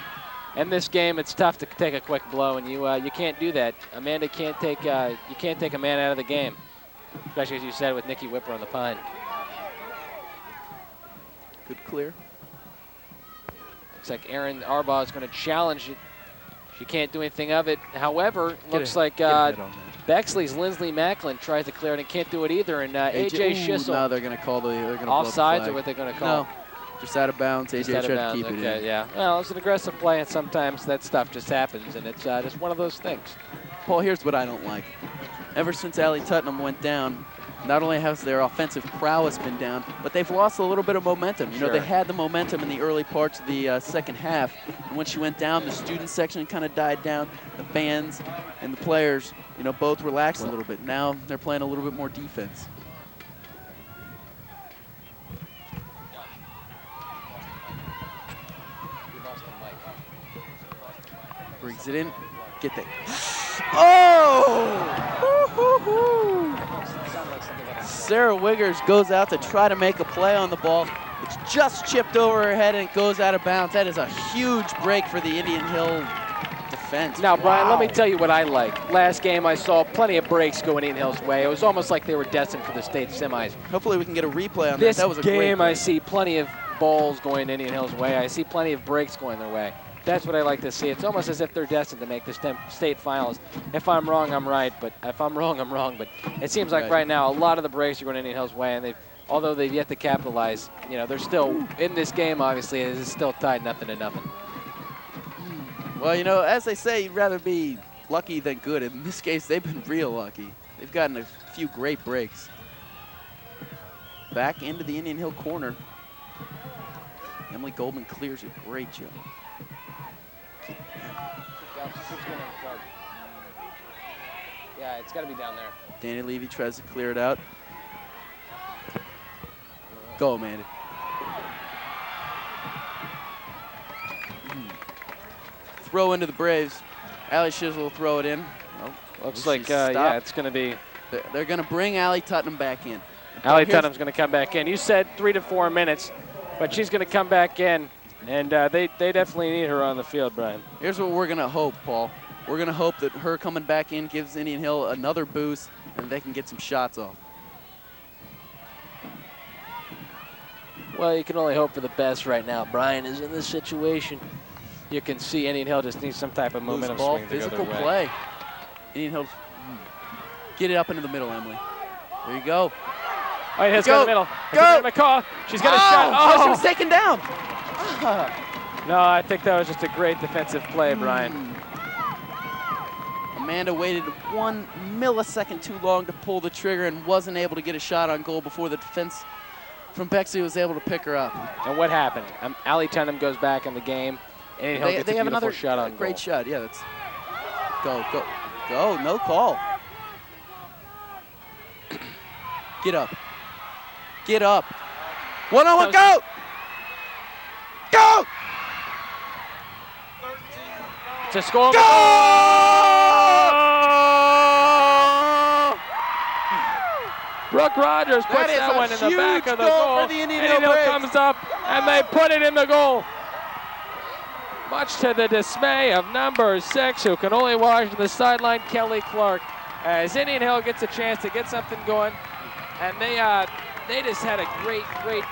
In this game, it's tough to take a quick blow, and you can't do that. Amanda can't take you can't take a man out of the game, especially as you said with Nikki Whipper on the pine. Good clear. Looks like Aaron Arbaugh is going to challenge it. She can't do anything of it. However, looks like Bexley's Lindsley Macklin tries to clear it and can't do it either. And AJ Schissel. No, they're going to call the. Offsides, or what they're going to call? No. Just out of bounds. AJ tried to keep it in. Yeah. Well, it's an aggressive play, and sometimes that stuff just happens, and it's just one of those things. Paul, here's what I don't like. Ever since Allie Tutnam went down, not only has their offensive prowess been down, but they've lost a little bit of momentum. You know, they had the momentum in the early parts of the second half, and when she went down, the student section kind of died down. The fans and the players, you know, both relaxed a little bit. Now they're playing a little bit more defense. Brings it in. Get that. Oh! Sarah Wiggers goes out to try to make a play on the ball. It's just chipped over her head and it goes out of bounds. That is a huge break for the Indian Hill defense. Now, Brian, let me tell you what I like. Last game, I saw plenty of breaks go Indian Hill's way. It was almost like they were destined for the state semis. Hopefully we can get a replay on this that. That was a great game, play. I see plenty of balls going Indian Hill's way. I see plenty of breaks going their way. That's what I like to see. It's almost as if they're destined to make the state finals. If I'm wrong, I'm right. But if I'm wrong, I'm wrong. But it seems like right now a lot of the breaks are going Indian Hill's way, and although they've yet to capitalize, you know, they're still in this game. Obviously, it's still tied 0-0. Well, you know, as they say, you'd rather be lucky than good. In this case, they've been real lucky. They've gotten a few great breaks. Back into the Indian Hill corner. Emily Goldman clears it. Great job. Yeah, it's got to be down there. Danny Levy tries to clear it out. Go, Amanda. Throw into the Braves. Allie Schissel will throw it in. Oh, looks like, yeah, it's going to be. They're going to bring Allie Tutnam back in. Allie Tutnam's going to come back in. You said 3 to 4 minutes, but she's going to come back in. And they definitely need her on the field, Brian. Here's what we're going to hope, Paul. We're going to hope that her coming back in gives Indian Hill another boost and they can get some shots off. Well, you can only hope for the best right now. Brian is in this situation. You can see Indian Hill just needs some type of momentum ball, swing physical play. Indian Hill, get it up into the middle, Emily. There you go. All right, go. In the middle. Go. McCall. She's got a shot. Oh, she was taken down. No, I think that was just a great defensive play, Brian. Amanda waited 1 millisecond too long to pull the trigger and wasn't able to get a shot on goal before the defense from Bexley was able to pick her up. And what happened? Allie Tutnam goes back in the game. And they have another shot on great goal. shot. Yeah, that's go. No call. Get up. Get up. 1-on-1, go! Go! To score. Go! Brooke Rogers puts that one in the back of the goal. For the Indian Hill Braves. comes up, and they put it in the goal. Much to the dismay of number 6, who can only watch the sideline, Kelly Clark, as Indian Hill gets a chance to get something going. And they just had a great play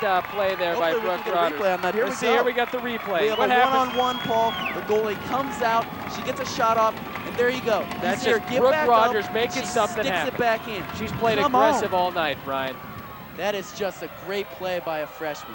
there. Hopefully by Brooke Rogers. Replay on that. Let's see, here we got the replay. We have what a happens? one-on-one, Paul. The goalie comes out. She gets a shot off, and there you go. That's just just Brooke Rogers up, making something sticks happen. It back in. She's played Come aggressive on. all night, Brian. That is just a great play by a freshman.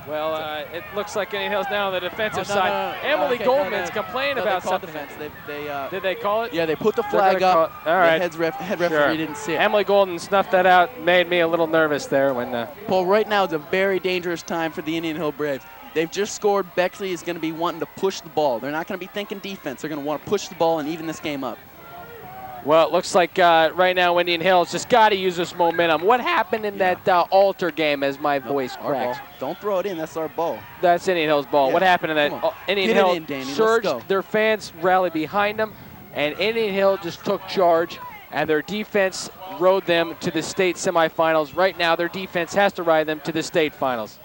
Well, it looks like Indian Hill's now on the defensive no, side. no. Emily Okay, Goldman's complaining about they called something. defense. Did they call it? Yeah, they put the flag up. All right. The head referee didn't see it. Emily Golden snuffed that out. Made me a little nervous there when. Paul, right now is a very dangerous time for the Indian Hill Braves. They've just scored. Bexley is going to be wanting to push the ball. They're not going to be thinking defense. They're going to want to push the ball and even this game up. Well, it looks like right now Indian Hill's just got to use this momentum. What happened in that Alter game as my voice cracks? Don't throw it in. That's our ball. That's Indian Hill's ball. Yeah. What happened in that? Indian Hill Danny. surged. Their fans rallied behind them, and Indian Hill just took charge, and their defense rode them to the state semifinals. Right now, their defense has to ride them to the state finals.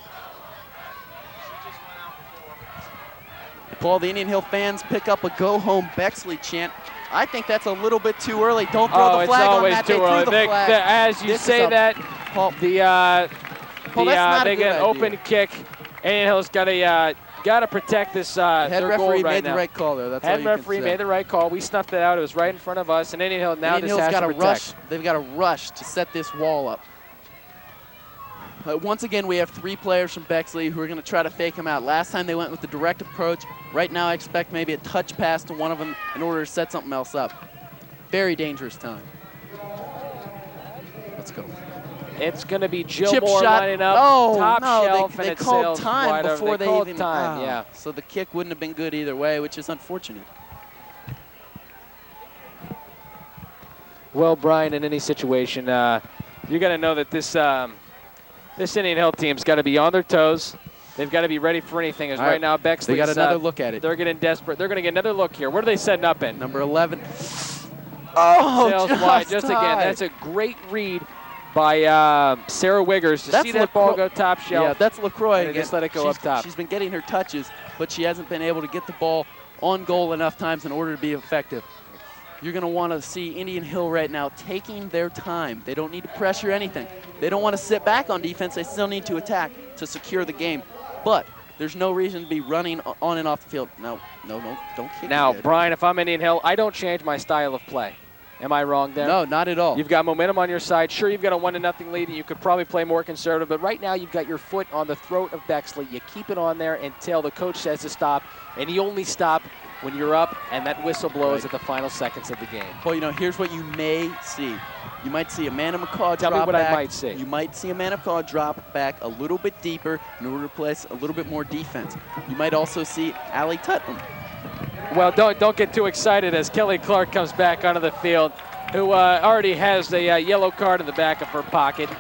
Paul, the Indian Hill fans pick up a go-home Bexley chant. I think that's a little bit too early. Don't throw the flag on that. It's always too early. As you say that, Paul, they get an open kick. Indian Hill's got to protect this. Head their referee goal right made now. the right call there. That's all Head you can referee say. made the right call. We snuffed it out. It was right in front of us, and Indian Hill now Indian just Hill's has to protect. They've got to rush to set this wall up. Once again, we have 3 players from Bexley who are going to try to fake him out. Last time they went with the direct approach. Right now, I expect maybe a touch pass to one of them in order to set something else up. Very dangerous time. Let's go. It's going to be Jill Chip Moore shot. lining up, Oh, top no, shelf, they and it called sails time wide over. before they called even time. Yeah. So the kick wouldn't have been good either way, which is unfortunate. Well, Brian, in any situation, you got to know that this Indian Hill team's got to be on their toes. They've got to be ready for anything. As right now, Bexley. They got another look at it. They're getting desperate. They're going to get another look here. What are they setting up in? Number 11. Oh, Sails wide just again. That's a great read by Sarah Wiggers to see that ball go top shelf. Yeah, that's LaCroix and again. just let it go up top. She's been getting her touches, but she hasn't been able to get the ball on goal enough times in order to be effective. You're going to want to see Indian Hill right now taking their time. They don't need to pressure anything. They don't want to sit back on defense. They still need to attack to secure the game. But there's no reason to be running on and off the field. No, don't kick Now, it. Brian, if I'm Indian Hill, I don't change my style of play. Am I wrong there? No, not at all. You've got momentum on your side. Sure, you've got a 1-0 lead, and you could probably play more conservative, but right now you've got your foot on the throat of Bexley. You keep it on there until the coach says to stop, and you only stop when you're up and that whistle blows at the final seconds of the game. Well, here's what you may see. You might see Amanda McCaw Tell drop me what back. I might see. You might see Amanda McCaw drop back a little bit deeper in order to place a little bit more defense. You might also see Allie Tutman. Well, don't get too excited as Kelly Clark comes back onto the field, who already has the yellow card in the back of her pocket.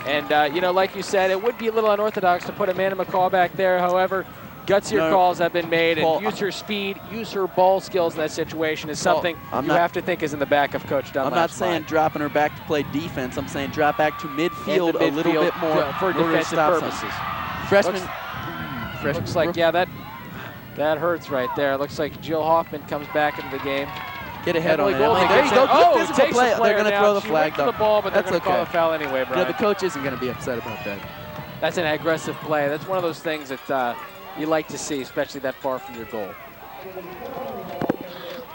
And, like you said, it would be a little unorthodox to put Amanda McCaw back there. However, gutsier calls have been made, and use her speed, use her ball skills in that situation is something you have to think is in the back of Coach Dunlap's I'm not saying mind. dropping her back to play defense. I'm saying drop back to midfield a little bit more for defensive purposes. Freshman. Looks like, that hurts right there. Looks like Jill Hoffman comes back into the game. Get ahead on it. Goldie There you go. Oh, Good it physical takes play. the player They're going to down. throw the She flag, went for though. the ball, but they're That's going to call a okay. foul anyway, Brian. The coach isn't going to be upset about that. That's an aggressive play. That's one of those things that you like to see, especially that far from your goal.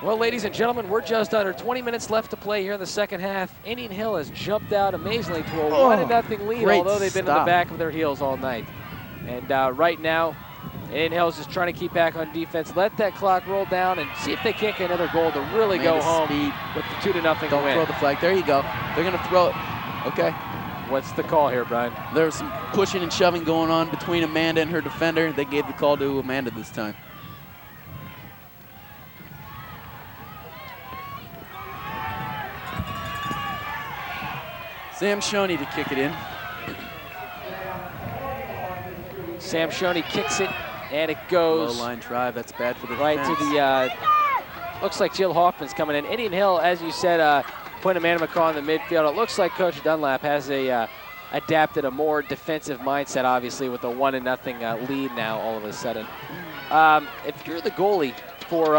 Well, ladies and gentlemen, we're just under 20 minutes left to play here in the second half. Indian Hill has jumped out amazingly to a 1-0 lead, although they've been in the back of their heels all night. And right now, Indian Hill's just trying to keep back on defense, let that clock roll down, and see if they can't get another goal to really go home with the 2-0 win. Don't throw the flag. There you go. They're going to throw it. Okay. What's the call here, Brian? There was some pushing and shoving going on between Amanda and her defender. They gave the call to Amanda this time. Sam Shoney to kick it in. Sam Shoney kicks it, and it goes low line drive. That's bad for the right defense. to the. Looks like Jill Hoffman's coming in. Indian Hill, as you said, putting Amanda McCaw in the midfield. It looks like Coach Dunlap has adapted a more defensive mindset, obviously, with a 1-0 lead now. All of a sudden, if you're the goalie for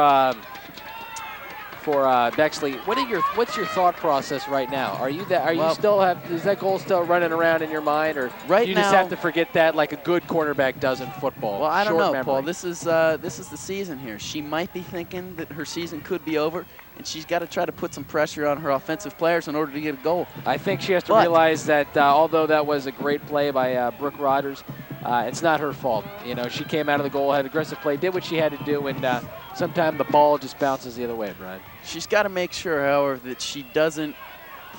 Bexley, what's your thought process right now? Are you is that goal still running around in your mind, or right you now, just have to forget that like a good cornerback does in football? Well, I don't know, memory. Paul. This is the season here. She might be thinking that her season could be over, and she's got to try to put some pressure on her offensive players in order to get a goal. I think she has to realize that although that was a great play by Brooke Rodgers, it's not her fault. She came out of the goal, had aggressive play, did what she had to do, and sometimes the ball just bounces the other way, Brian. She's got to make sure, however, that she doesn't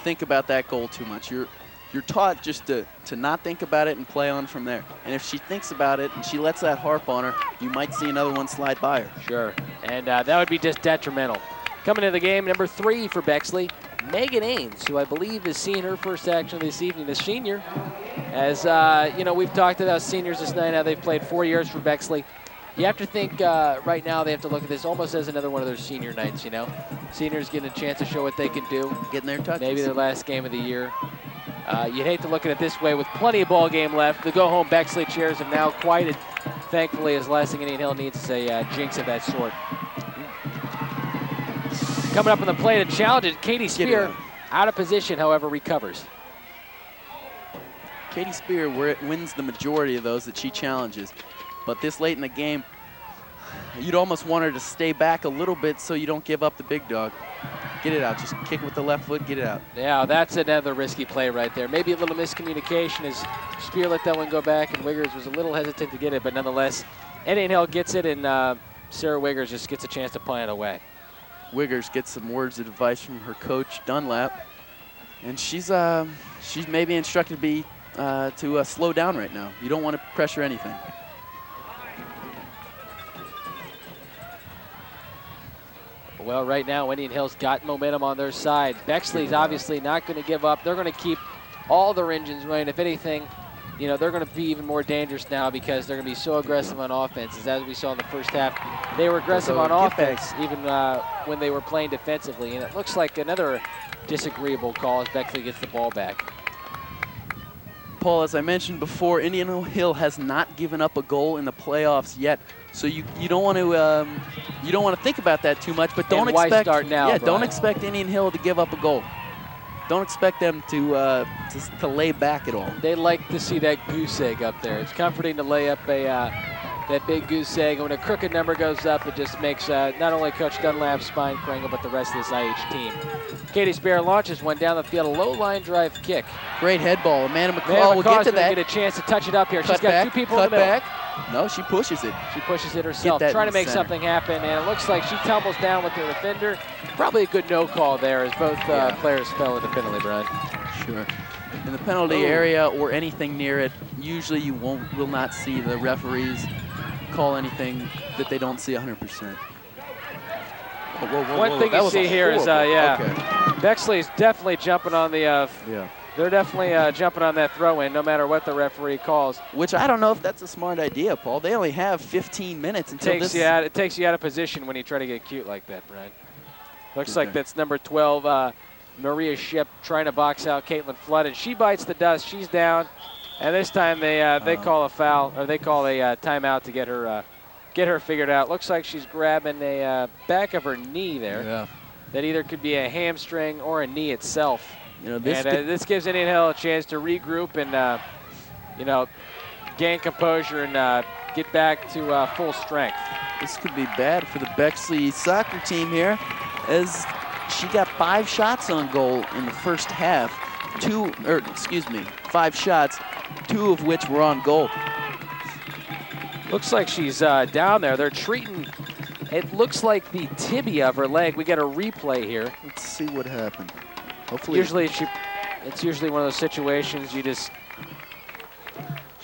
think about that goal too much. You're you're taught just to not think about it and play on from there. And if she thinks about it and she lets that harp on her, you might see another one slide by her. Sure, and that would be just detrimental. Coming into the game, number 3 for Bexley, Megan Ains, who I believe is seeing her first action this evening, the senior. As you know, we've talked about seniors this night, how they've played 4 years for Bexley. You have to think right now they have to look at this almost as another one of their senior nights, you know. Seniors getting a chance to show what they can do. Getting their touches. Maybe their last game of the year. You'd hate to look at it this way with plenty of ball game left. The go-home Bexley chairs have now quieted, thankfully, as the last thing Indian Hill needs is a jinx of that sort. Coming up on the play to challenge it, Katie Spear, out of position, however, recovers. Katie Spear wins the majority of those that she challenges. But this late in the game, you'd almost want her to stay back a little bit so you don't give up the big dog. Get it out. Just kick with the left foot, get it out. Yeah, that's another risky play right there. Maybe a little miscommunication as Spear let that one go back, and Wiggers was a little hesitant to get it, but nonetheless, Indian Hill gets it, and Sarah Wiggers just gets a chance to plant it away. Wiggers gets some words of advice from her coach, Dunlap, and she's maybe instructed to slow down right now. You don't want to pressure anything. Well, right now, Indian Hill's got momentum on their side. Bexley's obviously not going to give up. They're going to keep all their engines running. If anything, you know, they're going to be even more dangerous now because they're going to be so aggressive on offense. As we saw in the first half, they were aggressive on offense even when they were playing defensively. And it looks like another disagreeable call as Bexley gets the ball back. Paul, as I mentioned before, Indian Hill has not given up a goal in the playoffs yet. So you don't want to think about that too much, but don't expect start now, yeah, Brian. don't expect Indian Hill to give up a goal. Don't expect them to lay back at all. They like to see that goose egg up there. It's comforting to lay up that big goose egg. And when a crooked number goes up, it just makes not only Coach Dunlap's spine cringle, but the rest of this IH team. Katie Spear launches one down the field, a low line drive kick. Great head ball. Amanda McCall will get to that. Get a chance to touch it up here. She's got back, 2 people in the middle. Back. No, she pushes it. She pushes it herself, trying to make something happen, and it looks like she tumbles down with the defender. Probably a good no call there as both players fell independently, Brian. Sure. In the penalty area or anything near it, usually you will not see the referees call anything that they don't see 100%. One thing you see here is, Bexley's definitely jumping on the, they're definitely jumping on that throw-in no matter what the referee calls. Which I don't know if that's a smart idea, Paul. They only have 15 minutes until this. It takes you out of position when you try to get cute like that, Brian. Looks like that's number 12, Maria Ship, trying to box out Caitlin Flood, and she bites the dust. She's down, and this time they call a foul, or they call a timeout to get her figured out. Looks like she's grabbing the back of her knee there. Yeah. That either could be a hamstring or a knee itself. You know, this gives Indian Hill a chance to regroup and you know, gain composure and get back to full strength. This could be bad for the Bexley soccer team here, as she got 5 shots on goal in the first half. 5 shots, 2 of which were on goal. Looks like she's down there. They're treating, it looks like the tibia of her leg. We got a replay here. Let's see what happened. Hopefully. Usually it's usually one of those situations you just.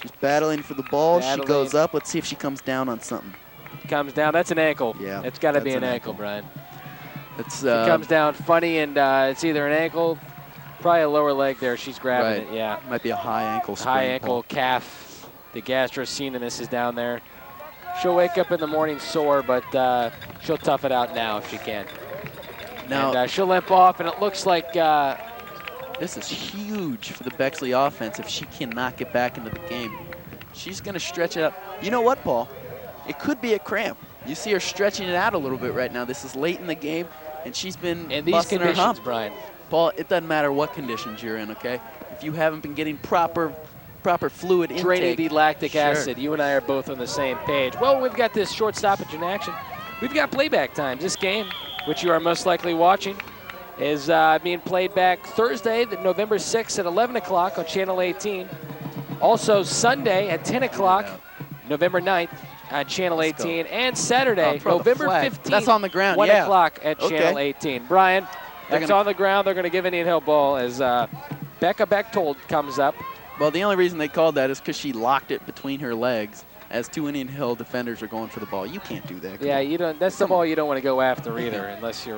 She's battling for the ball. She goes up. Let's see if she comes down on something. Comes down. That's an ankle. Yeah. It's got to be an ankle, Brian. It's it comes down funny, and it's either an ankle, probably a lower leg there. She's grabbing it. Yeah. Might be a high ankle sprain. High ankle, calf. The gastrocnemius is down there. She'll wake up in the morning sore, but she'll tough it out now if she can. Now and, she'll limp off, and it looks like this is huge for the Bexley offense if she cannot get back into the game. She's going to stretch it out. You know what, Paul? It could be a cramp. You see her stretching it out a little bit right now. This is late in the game, and she's been in these busting conditions, her hump. Brian. Paul, it doesn't matter what conditions you're in, okay? If you haven't been getting proper fluid intake. Draining the lactic acid. You and I are both on the same page. Well, we've got this short stoppage in action. We've got playback time. This game, which you are most likely watching, is being played back Thursday, November 6th at 11 o'clock on Channel 18. Also Sunday at 10 o'clock, November 9th on Channel 18. And Saturday, November 15th. That's on the ground, 1 o'clock at Channel 18. Brian, that's on the ground. They're going to give Indian Hill ball as Becca Bechtold comes up. Well, the only reason they called that is because she locked it between her legs as 2 Indian Hill defenders are going for the ball. You can't do that. Yeah, you don't. That's the ball you don't want to go after either, unless you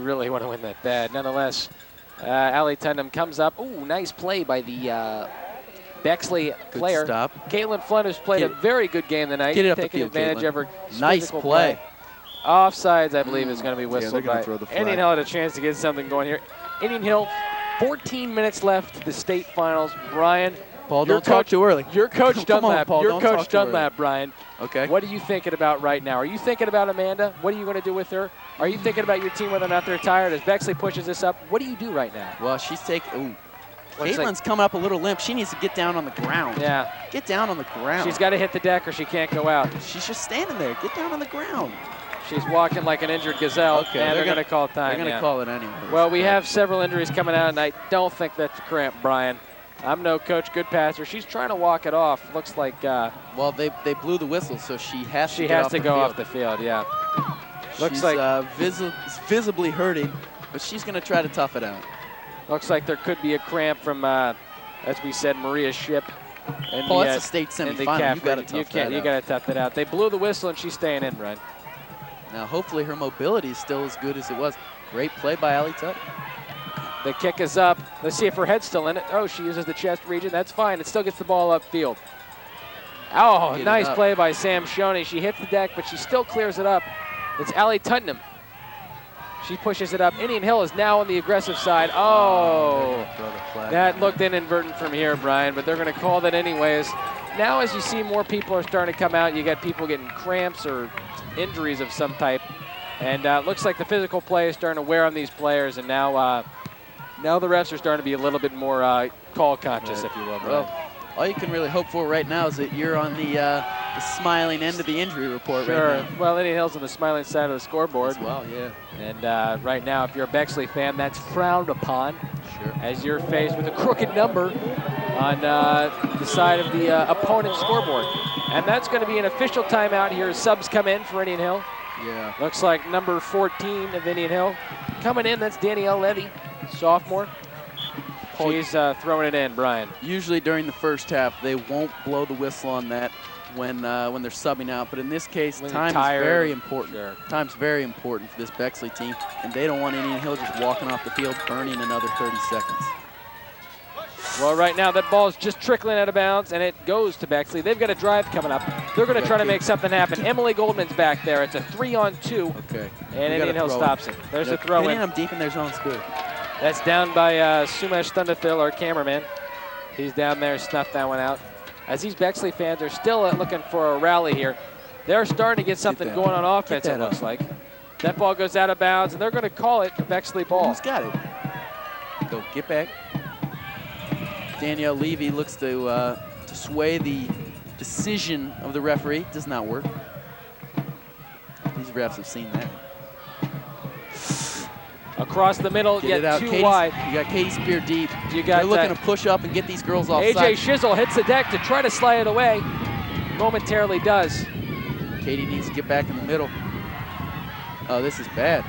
really want to win that bad. Nonetheless, Allie Tundham comes up. Ooh, nice play by the Bexley player. Good stop. Caitlin Flynn has played a very good game tonight, Get it up the taking field, advantage Caitlin. of her Nice physical play. Offsides, I believe, is going to be they're whistled gonna by throw the flag. Indian Hill. Had a chance to get something going here. Indian Hill, 14 minutes left to the state finals. Brian, Paul, your don't talk coach- too early. Your coach Come on, Dunlap. Paul, Your don't coach talk too early. Dunlap, Brian. Okay. What are you thinking about right now? Are you thinking about Amanda? What are you going to do with her? Are you thinking about your team whether or not they're tired? As Bexley pushes this up, what do you do right now? Well, she's taking. Ooh. Looks like- Caitlin's coming up a little limp. She needs to get down on the ground. Yeah. Get down on the ground. She's got to hit the deck or she can't go out. She's just standing there. Get down on the ground. She's walking like an injured gazelle, Okay, and they're going gonna- to call time. They're going to yeah. call it anyway. Well, we have several injuries coming out, and I don't think that's a cramp, Brian. I'm no coach, good passer. She's trying to walk it off. Looks like Well, they blew the whistle, so she has she to get has off to the go field. off the field, yeah. Looks She's like visibly hurting, but she's going to try to tough it out. looks like there could be a cramp from, as we said, Maria Ship. And Paul, that's a state semifinal. You got to tough that You out. got to tough that out. They blew the whistle, and she's staying in, Brian. Now, hopefully her mobility is still as good as it was. Great play by Allie Tut. The kick is up. Let's see if her head's still in it. Oh, she uses the chest region. That's fine. It still gets the ball upfield. Oh, Get it nice up. play by Sam Shoney. She hits the deck, but she still clears it up. It's Allie Tottenham. She pushes it up. Indian Hill is now on the aggressive side. Oh, Throw the flag. that looked inadvertent from here, Brian, but they're going to call that anyways. Now, as you see more people are starting to come out, you got people getting cramps or injuries of some type. And it looks like the physical play is starting to wear on these players, and now the refs are starting to be a little bit more call conscious, if you will. Brian. Well, all you can really hope for right now is that you're on the smiling end of the injury report Sure. right now. Well, Indian Hill's on the smiling side of the scoreboard. As well, yeah. And right now, if you're a Bexley fan, that's frowned upon Sure. as you're faced with a crooked number on the side of the opponent's scoreboard. And that's going to be an official timeout here as subs come in for Indian Hill. Yeah. Looks like number 14 of Indian Hill coming in. That's Danielle Levy, sophomore. She's throwing it in, Brian. Usually during the first half, they won't blow the whistle on that when they're subbing out. But in this case, When time you're is tired. very important. Sure. Time's very important for this Bexley team, and they don't want Indian Hill just walking off the field, burning another 30 seconds. Well, right now that ball is just trickling out of bounds, and it goes to Bexley. They've got a drive coming up. They're going to try to make something happen. Emily Goldman's back there. It's a 3-on-2, Okay. and Indian Hill stops it. There's a throw Hitting in. them deep in their zone's good. That's down by Sumesh Thunderthil, our cameraman. He's down there, snuffed that one out. As these Bexley fans are still looking for a rally here, they're starting to get something that. going on offense, Get it that looks up. like. That ball goes out of bounds, and they're going to call it a Bexley ball. Who's got it? Go, get back. Danielle Levy looks to sway the decision of the referee. Does not work. These refs have seen that. Across the middle, Get it out. too Katie's- wide. You got Katie Spear deep. You got They're looking to push up and get these girls off AJ side. Shizzle hits the deck to try to slide it away. Momentarily does. Katie needs to get back in the middle. Oh, this is bad.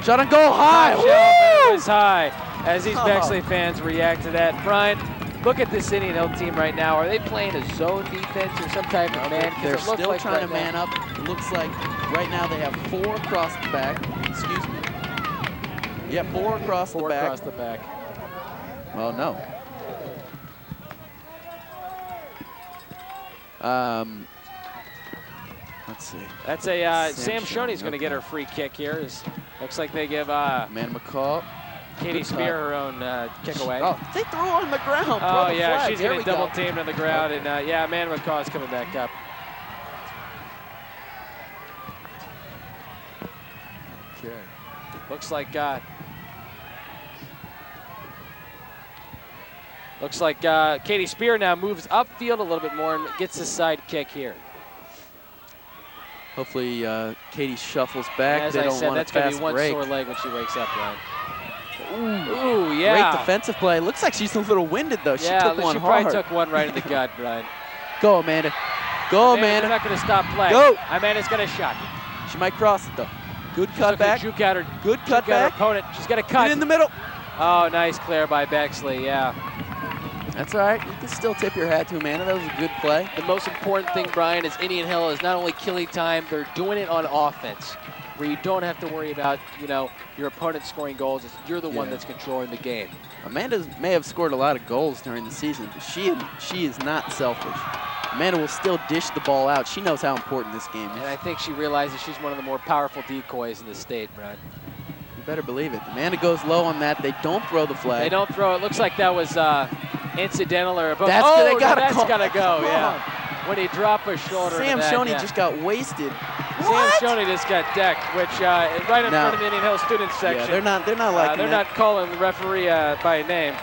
Shot on goal high. It Woo! was high as these Oh. Bexley fans react to that. Brian, look at this Indian Hill team right now. Are they playing a zone defense or some type of man? 'Cause They're it looked still like trying to right man now- up. It looks like right now they have 4 across the back. Excuse me. Yeah, 4 across Four the back. across the back. Well, no. Let's see. That's a Sam Sam Shoney's going to get okay. her free kick here. Looks like they give Man McCall. Katie Good Spear cut. her own kick away. Oh, they throw on the ground. Throw Oh, the yeah, flag. she's There getting we go. double teamed on the ground, and yeah, Amanda McCaw's coming back up. Okay. Looks like Katie Spear now moves upfield a little bit more and gets the side kick here. Hopefully, Katie shuffles back. As they I don't said, want that's a going to fast be one break. sore leg when she wakes up, Ryan. Ooh, yeah. Great defensive play. Looks like she's a little winded, though. She Yeah, took one she hard. probably took one right in the gut, Brian. Go, Amanda. Go, They're Amanda. not going to stop play. Go. Amanda's got a shot. She might cross it, though. Good cut Took back. her juke out her, Good cut juke out her back. opponent. She's got a cut. Get in the middle. Oh, nice clear by Bexley, yeah. That's all right. You can still tip your hat to Amanda. That was a good play. The most important thing, Brian, is Indian Hill is not only killing time, they're doing it on offense, where you don't have to worry about, you know, your opponent scoring goals. You're the one that's controlling the game. Amanda may have scored a lot of goals during the season, but she is not selfish. Amanda will still dish the ball out. She knows how important this game is. And I think she realizes she's one of the more powerful decoys in the state, Brian. You better believe it. Amanda goes low on that. They don't throw the flag. They don't throw. It looks like that was incidental or above. That's oh, they gotta that's call. gotta go, Come yeah. When he dropped his shoulder Sam to that, Shoney yeah. just got wasted. Sam Shoney just got decked, which right in front of the Indian Hill students section. Yeah, they're not liking they're that. not calling the referee by name.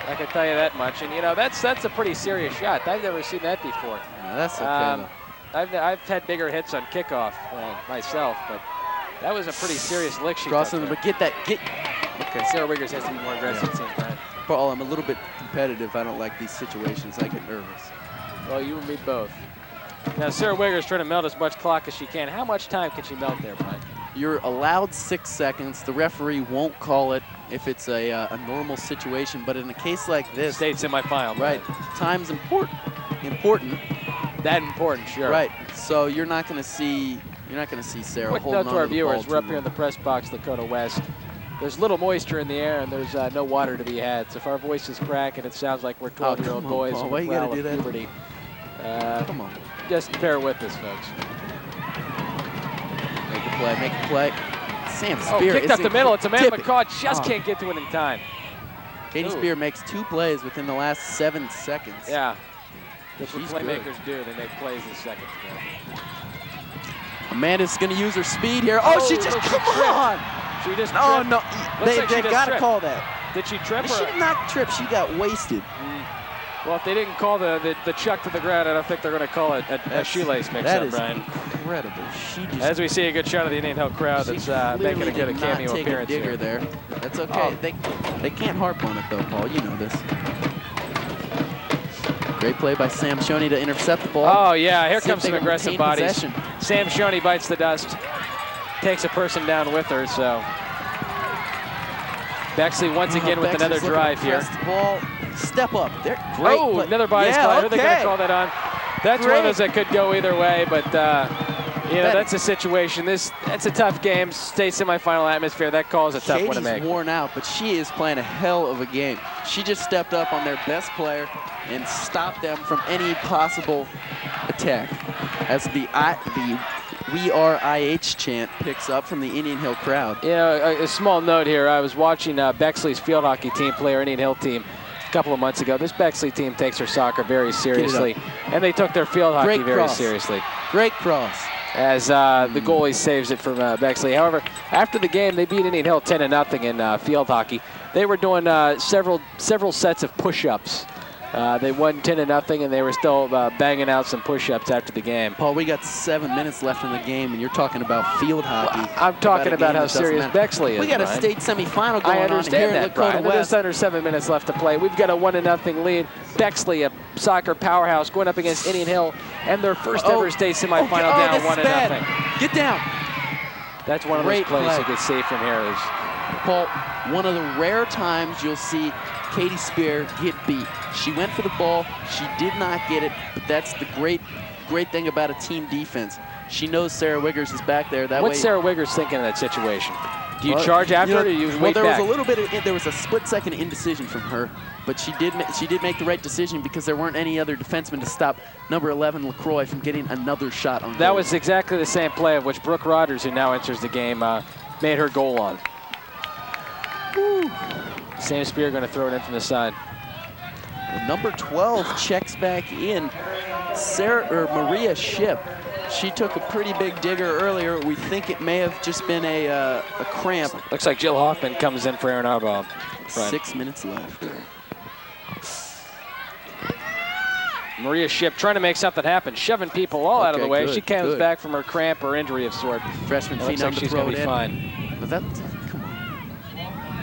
I can tell you that much. And you know that's a pretty serious shot. I've never seen that before. No, that's okay. I've had bigger hits on kickoff myself, but that was a pretty serious lick she took there. But get. Okay. Sarah Wiggers has to be more aggressive, it seems, Brian. Paul, I'm a little bit competitive. I don't like these situations. I get nervous. Well, you and me both. Now, Sarah Wiggers trying to melt as much clock as she can. How much time can she melt there, Brian? You're allowed 6 seconds. The referee won't call it if it's a normal situation, but in a case like this, State semifinal, right? Time's important. That important, sure. Right. So you're not going to see Sarah Quick holding note on to our the ball viewers: we're up too here in the press box, Lakota West. There's little moisture in the air, and there's no water to be had. So if our voices crack and it sounds like we're 12-year-old come on, boys Paul. on Why the you gotta prowl do of that? puberty, Come on. just bear with us, folks. Make a play. Sam Oh, Spear. kicked is up the middle. It's Amanda tip it. McCaw. Just Oh. can't get to it in time. Katie Ooh. Spear makes 2 plays within the last 7 seconds. Yeah. That's what She's playmakers do. They make plays in seconds. Amanda's going to use her speed here. Oh, she just, look, come tripped. on. She just Oh, tripped. no. Looks They like she just got to tripped. call that. Did she trip She or? did not trip. She got wasted. Well, if they didn't call the chuck to the ground, I don't think they're going to call it a shoelace mix-up, That is Brian. incredible. She just As we see a good shot of the Indian Hill crowd she that's making a clearly good did not cameo take appearance a digger here. there. That's okay. Oh. They can't harp on it, though, Paul. You know this. Great play by Sam Shoney to intercept the ball. Oh, yeah, here See if comes they some can aggressive retain bodies. possession. Sam Shoney bites the dust, takes a person down with her, so. Bexley once again with Bex another is looking drive to here. press the ball. Step up. There. Great Oh, play. another bias yeah, call. Are they going to okay. call that on? That's one of those that could go either way, but you know, That- that's a situation. That's a tough game. State semifinal atmosphere. That call is a tough one to make. Katie's worn out, but she is playing a hell of a game. She just stepped up on their best player and stopped them from any possible attack. As the We Are IH chant picks up from the Indian Hill crowd. You know, a small note here. I was watching Bexley's field hockey team play our Indian Hill team a couple of months ago. This Bexley team takes their soccer very seriously, and they took their field hockey Great very cross. seriously. Great cross. As the goalie saves it from Bexley. However, after the game, they beat Indian Hill 10-0 in field hockey. They were doing several sets of push-ups. They won 10-0, and they were still banging out some push-ups after the game. Paul, we got 7 minutes left in the game, and you're talking about field hockey. I'm talking a about game how that doesn't serious matter. Bexley is, We got a Brian. state semifinal going I on understand here that, at Brian. Lakota There's West. under 7 minutes left to play. We've got a 1-0 lead. Bexley, a soccer powerhouse, going up against Indian Hill, and their first ever state semifinal down this is 1-0. bad. Get down. That's one of Great those plays play. you could see from here. Is Paul, one of the rare times you'll see Katie Spear get beat. She went for the ball. She did not get it, but that's the great thing about a team defense. She knows Sarah Wiggers is back there. That What's way, Sarah Wiggers thinking in that situation? Do you Well, charge after you know, or do you well, wait there back? was a little bit. There was a split-second indecision from her, but she did make the right decision because there weren't any other defensemen to stop number 11 LaCroix from getting another shot on goal. That was exactly the same play of which Brooke Rodgers, who now enters the game, made her goal on. Woo. Sam Spear going to throw it in from the side. Number 12 checks back in. Maria Ship. She took a pretty big digger earlier. We think it may have just been a cramp. Looks like Jill Hoffman comes in for Aaron Arbaugh. 6 minutes left. Maria Ship trying to make something happen, shoving people all out of the Okay, way. good, She comes good. back from her cramp or injury of sort. Freshman It looks phenom like to she's throw going it to be in. fine. But that, come on.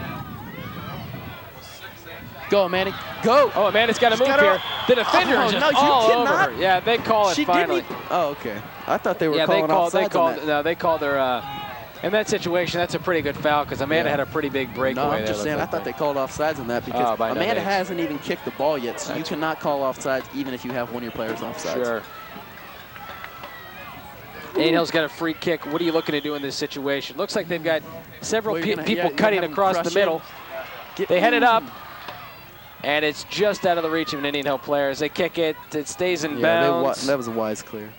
Go, Amanda. Go. Oh, Amanda's got to move got her- here. The defender Oh, is just no, you all over cannot. her. Yeah, they call it She finally. didn't even, oh, okay. I thought they were Yeah, calling they offsides on called. that. No, they called her In that situation, that's a pretty good foul because Amanda Yeah. had a pretty big breakaway. No, I'm there, just saying, I looked thought like. they called offsides on that because by no Amanda means. hasn't even kicked the ball yet, so you That's- cannot call offsides even if you have one of your players offsides. Sure. Indian Hill's got a free kick. What are you looking to do in this situation? Looks like they've got several Well, you're gonna- people yeah, you're cutting gonna have them across the crush middle. in. They head it up, and it's just out of the reach of an Indian Hill player. As they kick it, it stays in bounds. That was a wise clear.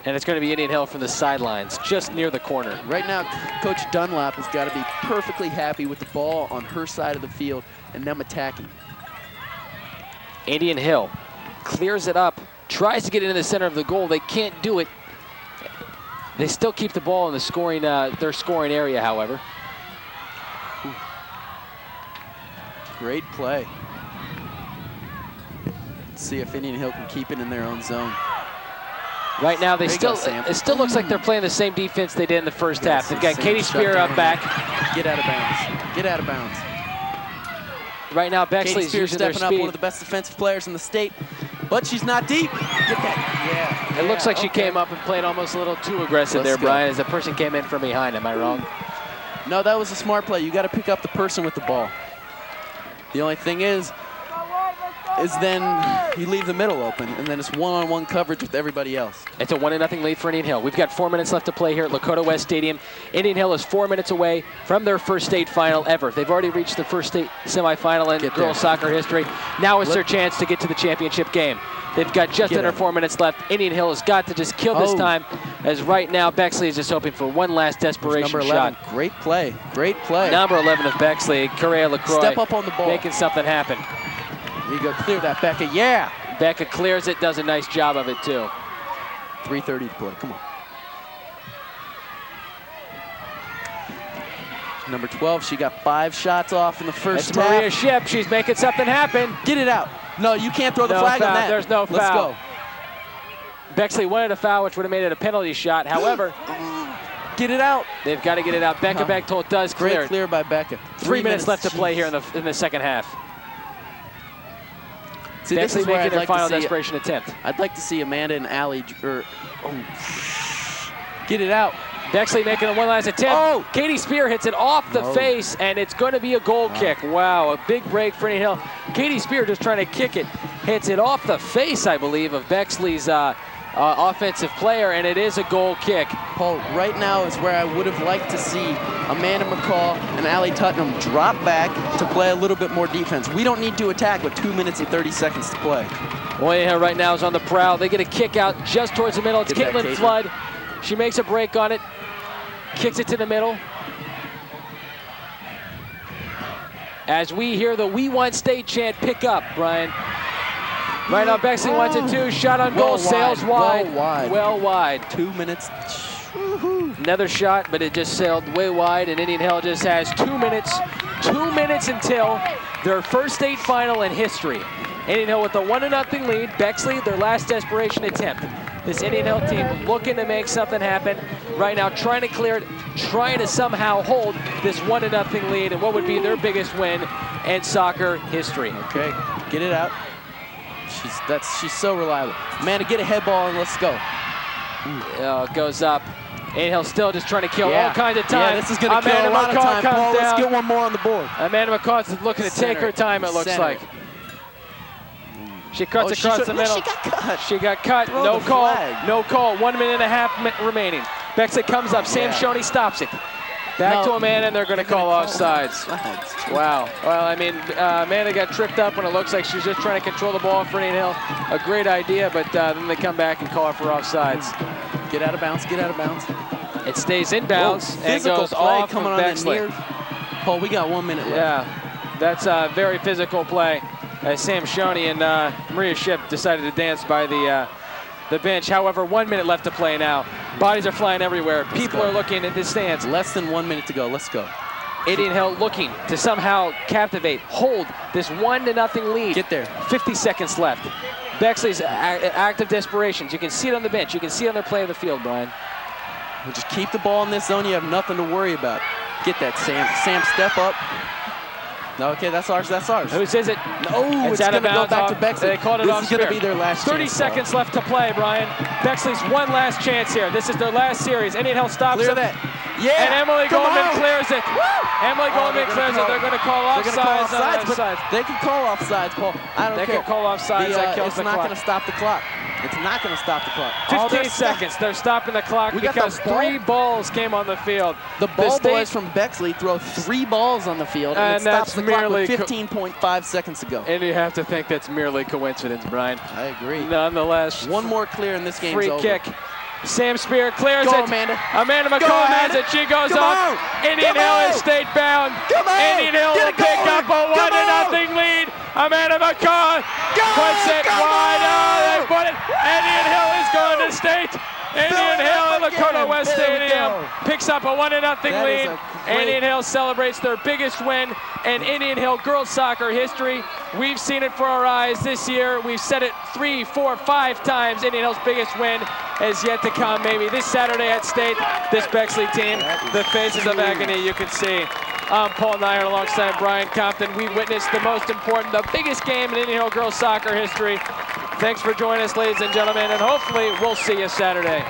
And it's going to be Indian Hill from the sidelines, just near the corner. Right now, Coach Dunlap has got to be perfectly happy with the ball on her side of the field and them attacking. Indian Hill clears it up, tries to get into the center of the goal. They can't do it. They still keep the ball in the scoring, their scoring area, however. Great play. Let's see if Indian Hill can keep it in their own zone. Right now, There you go, Sam. it still looks like they're playing the same defense they did in the first half. They've got Sam Katie shut Spear up down. back. Get out of bounds. Get out of bounds. Right now, Katie Bexley's Spear using their stepping up, speed. one of the best defensive players in the state, but she's not deep. Get that. Yeah. It looks like she okay. came up and played almost a little too aggressive Let's there, go. Brian, as the person came in from behind. Am I wrong? No, that was a smart play. You got to pick up the person with the ball. The only thing is then you leave the middle open, and then it's one-on-one coverage with everybody else. It's a 1-0 lead for Indian Hill. We've got 4 minutes left to play here at Lakota West Stadium. Indian Hill is 4 minutes away from their first state final ever. They've already reached the first state semifinal in Get there. girls soccer history. Now it's their chance to get to the championship game. They've got just Get under it. 4 minutes left. Indian Hill has got to just kill this Oh. time, as right now Bexley is just hoping for one last desperation Number 11, shot. great play. Great play. Number 11 of Bexley, Correa LaCroix, Step up on the ball. making something happen. There you go, clear that, Becca. Yeah. Becca clears it, does a nice job of it too. 3:30 to play. Come on. Number 12, she got 5 shots off in the first It's half. Maria Ship. She's making something happen. Get it out. No, you can't throw the No flag foul. on that. There's no Let's foul. go. Bexley wanted a foul, which would have made it a penalty shot. However, Get it out. they've got to get it out. Becca Bechtold does Great clear. clear by Becca. 3 minutes left to play Jeez. here in the second half. See, this Bexley is where making I'd their like final to see. desperation attempt. I'd like to see Amanda and Allie. Get it out. Bexley making one last attempt. Oh! Katie Spear hits it off the No. face, and it's going to be a goal kick. Wow, a big break for Indian Hill. Katie Spear just trying to kick it. Hits it off the face, I believe, of Bexley's offensive player, and it is a goal kick. Paul, right now is where I would have liked to see Amanda McCall and Allie Tutnam drop back to play a little bit more defense. We don't need to attack with 2 minutes and 30 seconds to play. Indian right now is on the prowl. They get a kick out just towards the middle. It's Get that, Caitlin Caitlin. Flood. She makes a break on it, kicks it to the middle. As we hear the "We Want State" chant pick up, Brian. Right now, Bexley wants it too. Shot on goal, Well sails wide, wide. well wide. Well wide. 2 minutes. Another shot, but it just sailed way wide, and Indian Hill just has 2 minutes. 2 minutes until their first state final in history. Indian Hill with a 1-0 lead. Bexley, their last desperation attempt. This Indian Hill team looking to make something happen. Right now, trying to clear it, trying to somehow hold this 1-0 lead, and what would be their biggest win in soccer history. Okay, get it out. She's so reliable. Amanda, get a head ball and let's go. It goes up. Indian Hill still just trying to kill all kinds of time. Yeah, this is going to kill a lot of McCall time. comes Paul, let's down. get one more on the board. Amanda McCall's looking to take her time, it looks Center. like. She cuts Oh, she across should- the no, middle. she got cut. She got cut. Throw No the call. flag. No call. 1 minute and a half remaining. Bexley comes up. Sam Yeah. Shoney stops it. Back No, to Amanda, and they're going to call offsides. Offsides. Wow. Well, I mean, Amanda got tripped up when it looks like she's just trying to control the ball for Indian Hill. A great idea, but then they come back and call her for offsides. Get out of bounds. Get out of bounds. It stays in bounds Whoa, and physical goes play off coming of on the Bexley. near. Paul, we got 1 minute left. Yeah, that's a very physical play. As Sam Shoney and Maria Ship decided to dance by the bench. However, 1 minute left to play now. Bodies are flying everywhere. People are looking at the stands. Less than 1 minute to go. Let's go. Indian Hill looking to somehow captivate, hold this 1-0 lead. Get there. 50 seconds left. Bexley's act of desperation. You can see it on the bench. You can see it on their play of the field, Brian. We'll just keep the ball in this zone. You have nothing to worry about. Get that, Sam. Sam, step up. Okay, that's ours. That's ours. Whose is it? No, it's out going of to go bounds back to off- Bexley. They called it this off is going to spear. be their last 30 chance, seconds left to play, Brian. Bexley's one last chance here. This is their last series. Indian Hill stops Clear them. that. Yeah. And Emily come Goldman on. clears it. Emily Goldman clears it. They're going to call They're gonna call offsides on offsides, the but offsides. they can call offsides, Paul. I don't They care. can call offsides. That kills it's the not clock. going to stop the clock. It's not going to stop the clock. All 15 their seconds. They're stopping the clock We got the because ball. 3 balls came on the field. The ball state- boys from Bexley throw 3 balls on the field, and And it stops that's the clock merely with 15.5 seconds to go. And you have to think that's merely coincidence, Brian. I agree. Nonetheless, One more clear and this game's free over. kick. Sam Spear clears Go, it. Amanda. Amanda Go, McCall has Amanda. it. She goes Come up. on. Indian Come Hill on. is state bound. Come on. Indian Hill Get will it pick going. up a 1-0 lead. Amanda McCall puts it Come wide. on. Oh, they put it. Indian Hill is going to state. Indian Hill at Lakota again. West There we Stadium go. picks up a 1-0 That is lead. a great- Indian Hill celebrates their biggest win in Indian Hill girls soccer history. We've seen it for our eyes this year. We've said it 3, 4, 5 times. Indian Hill's biggest win is yet to come. Maybe this Saturday at State, this Bexley team, the faces of agony you can see. I'm Paul Nyer alongside Brian Compton. We witnessed the most important, the biggest game in Indian Hill girls soccer history. Thanks for joining us, ladies and gentlemen, and hopefully we'll see you Saturday.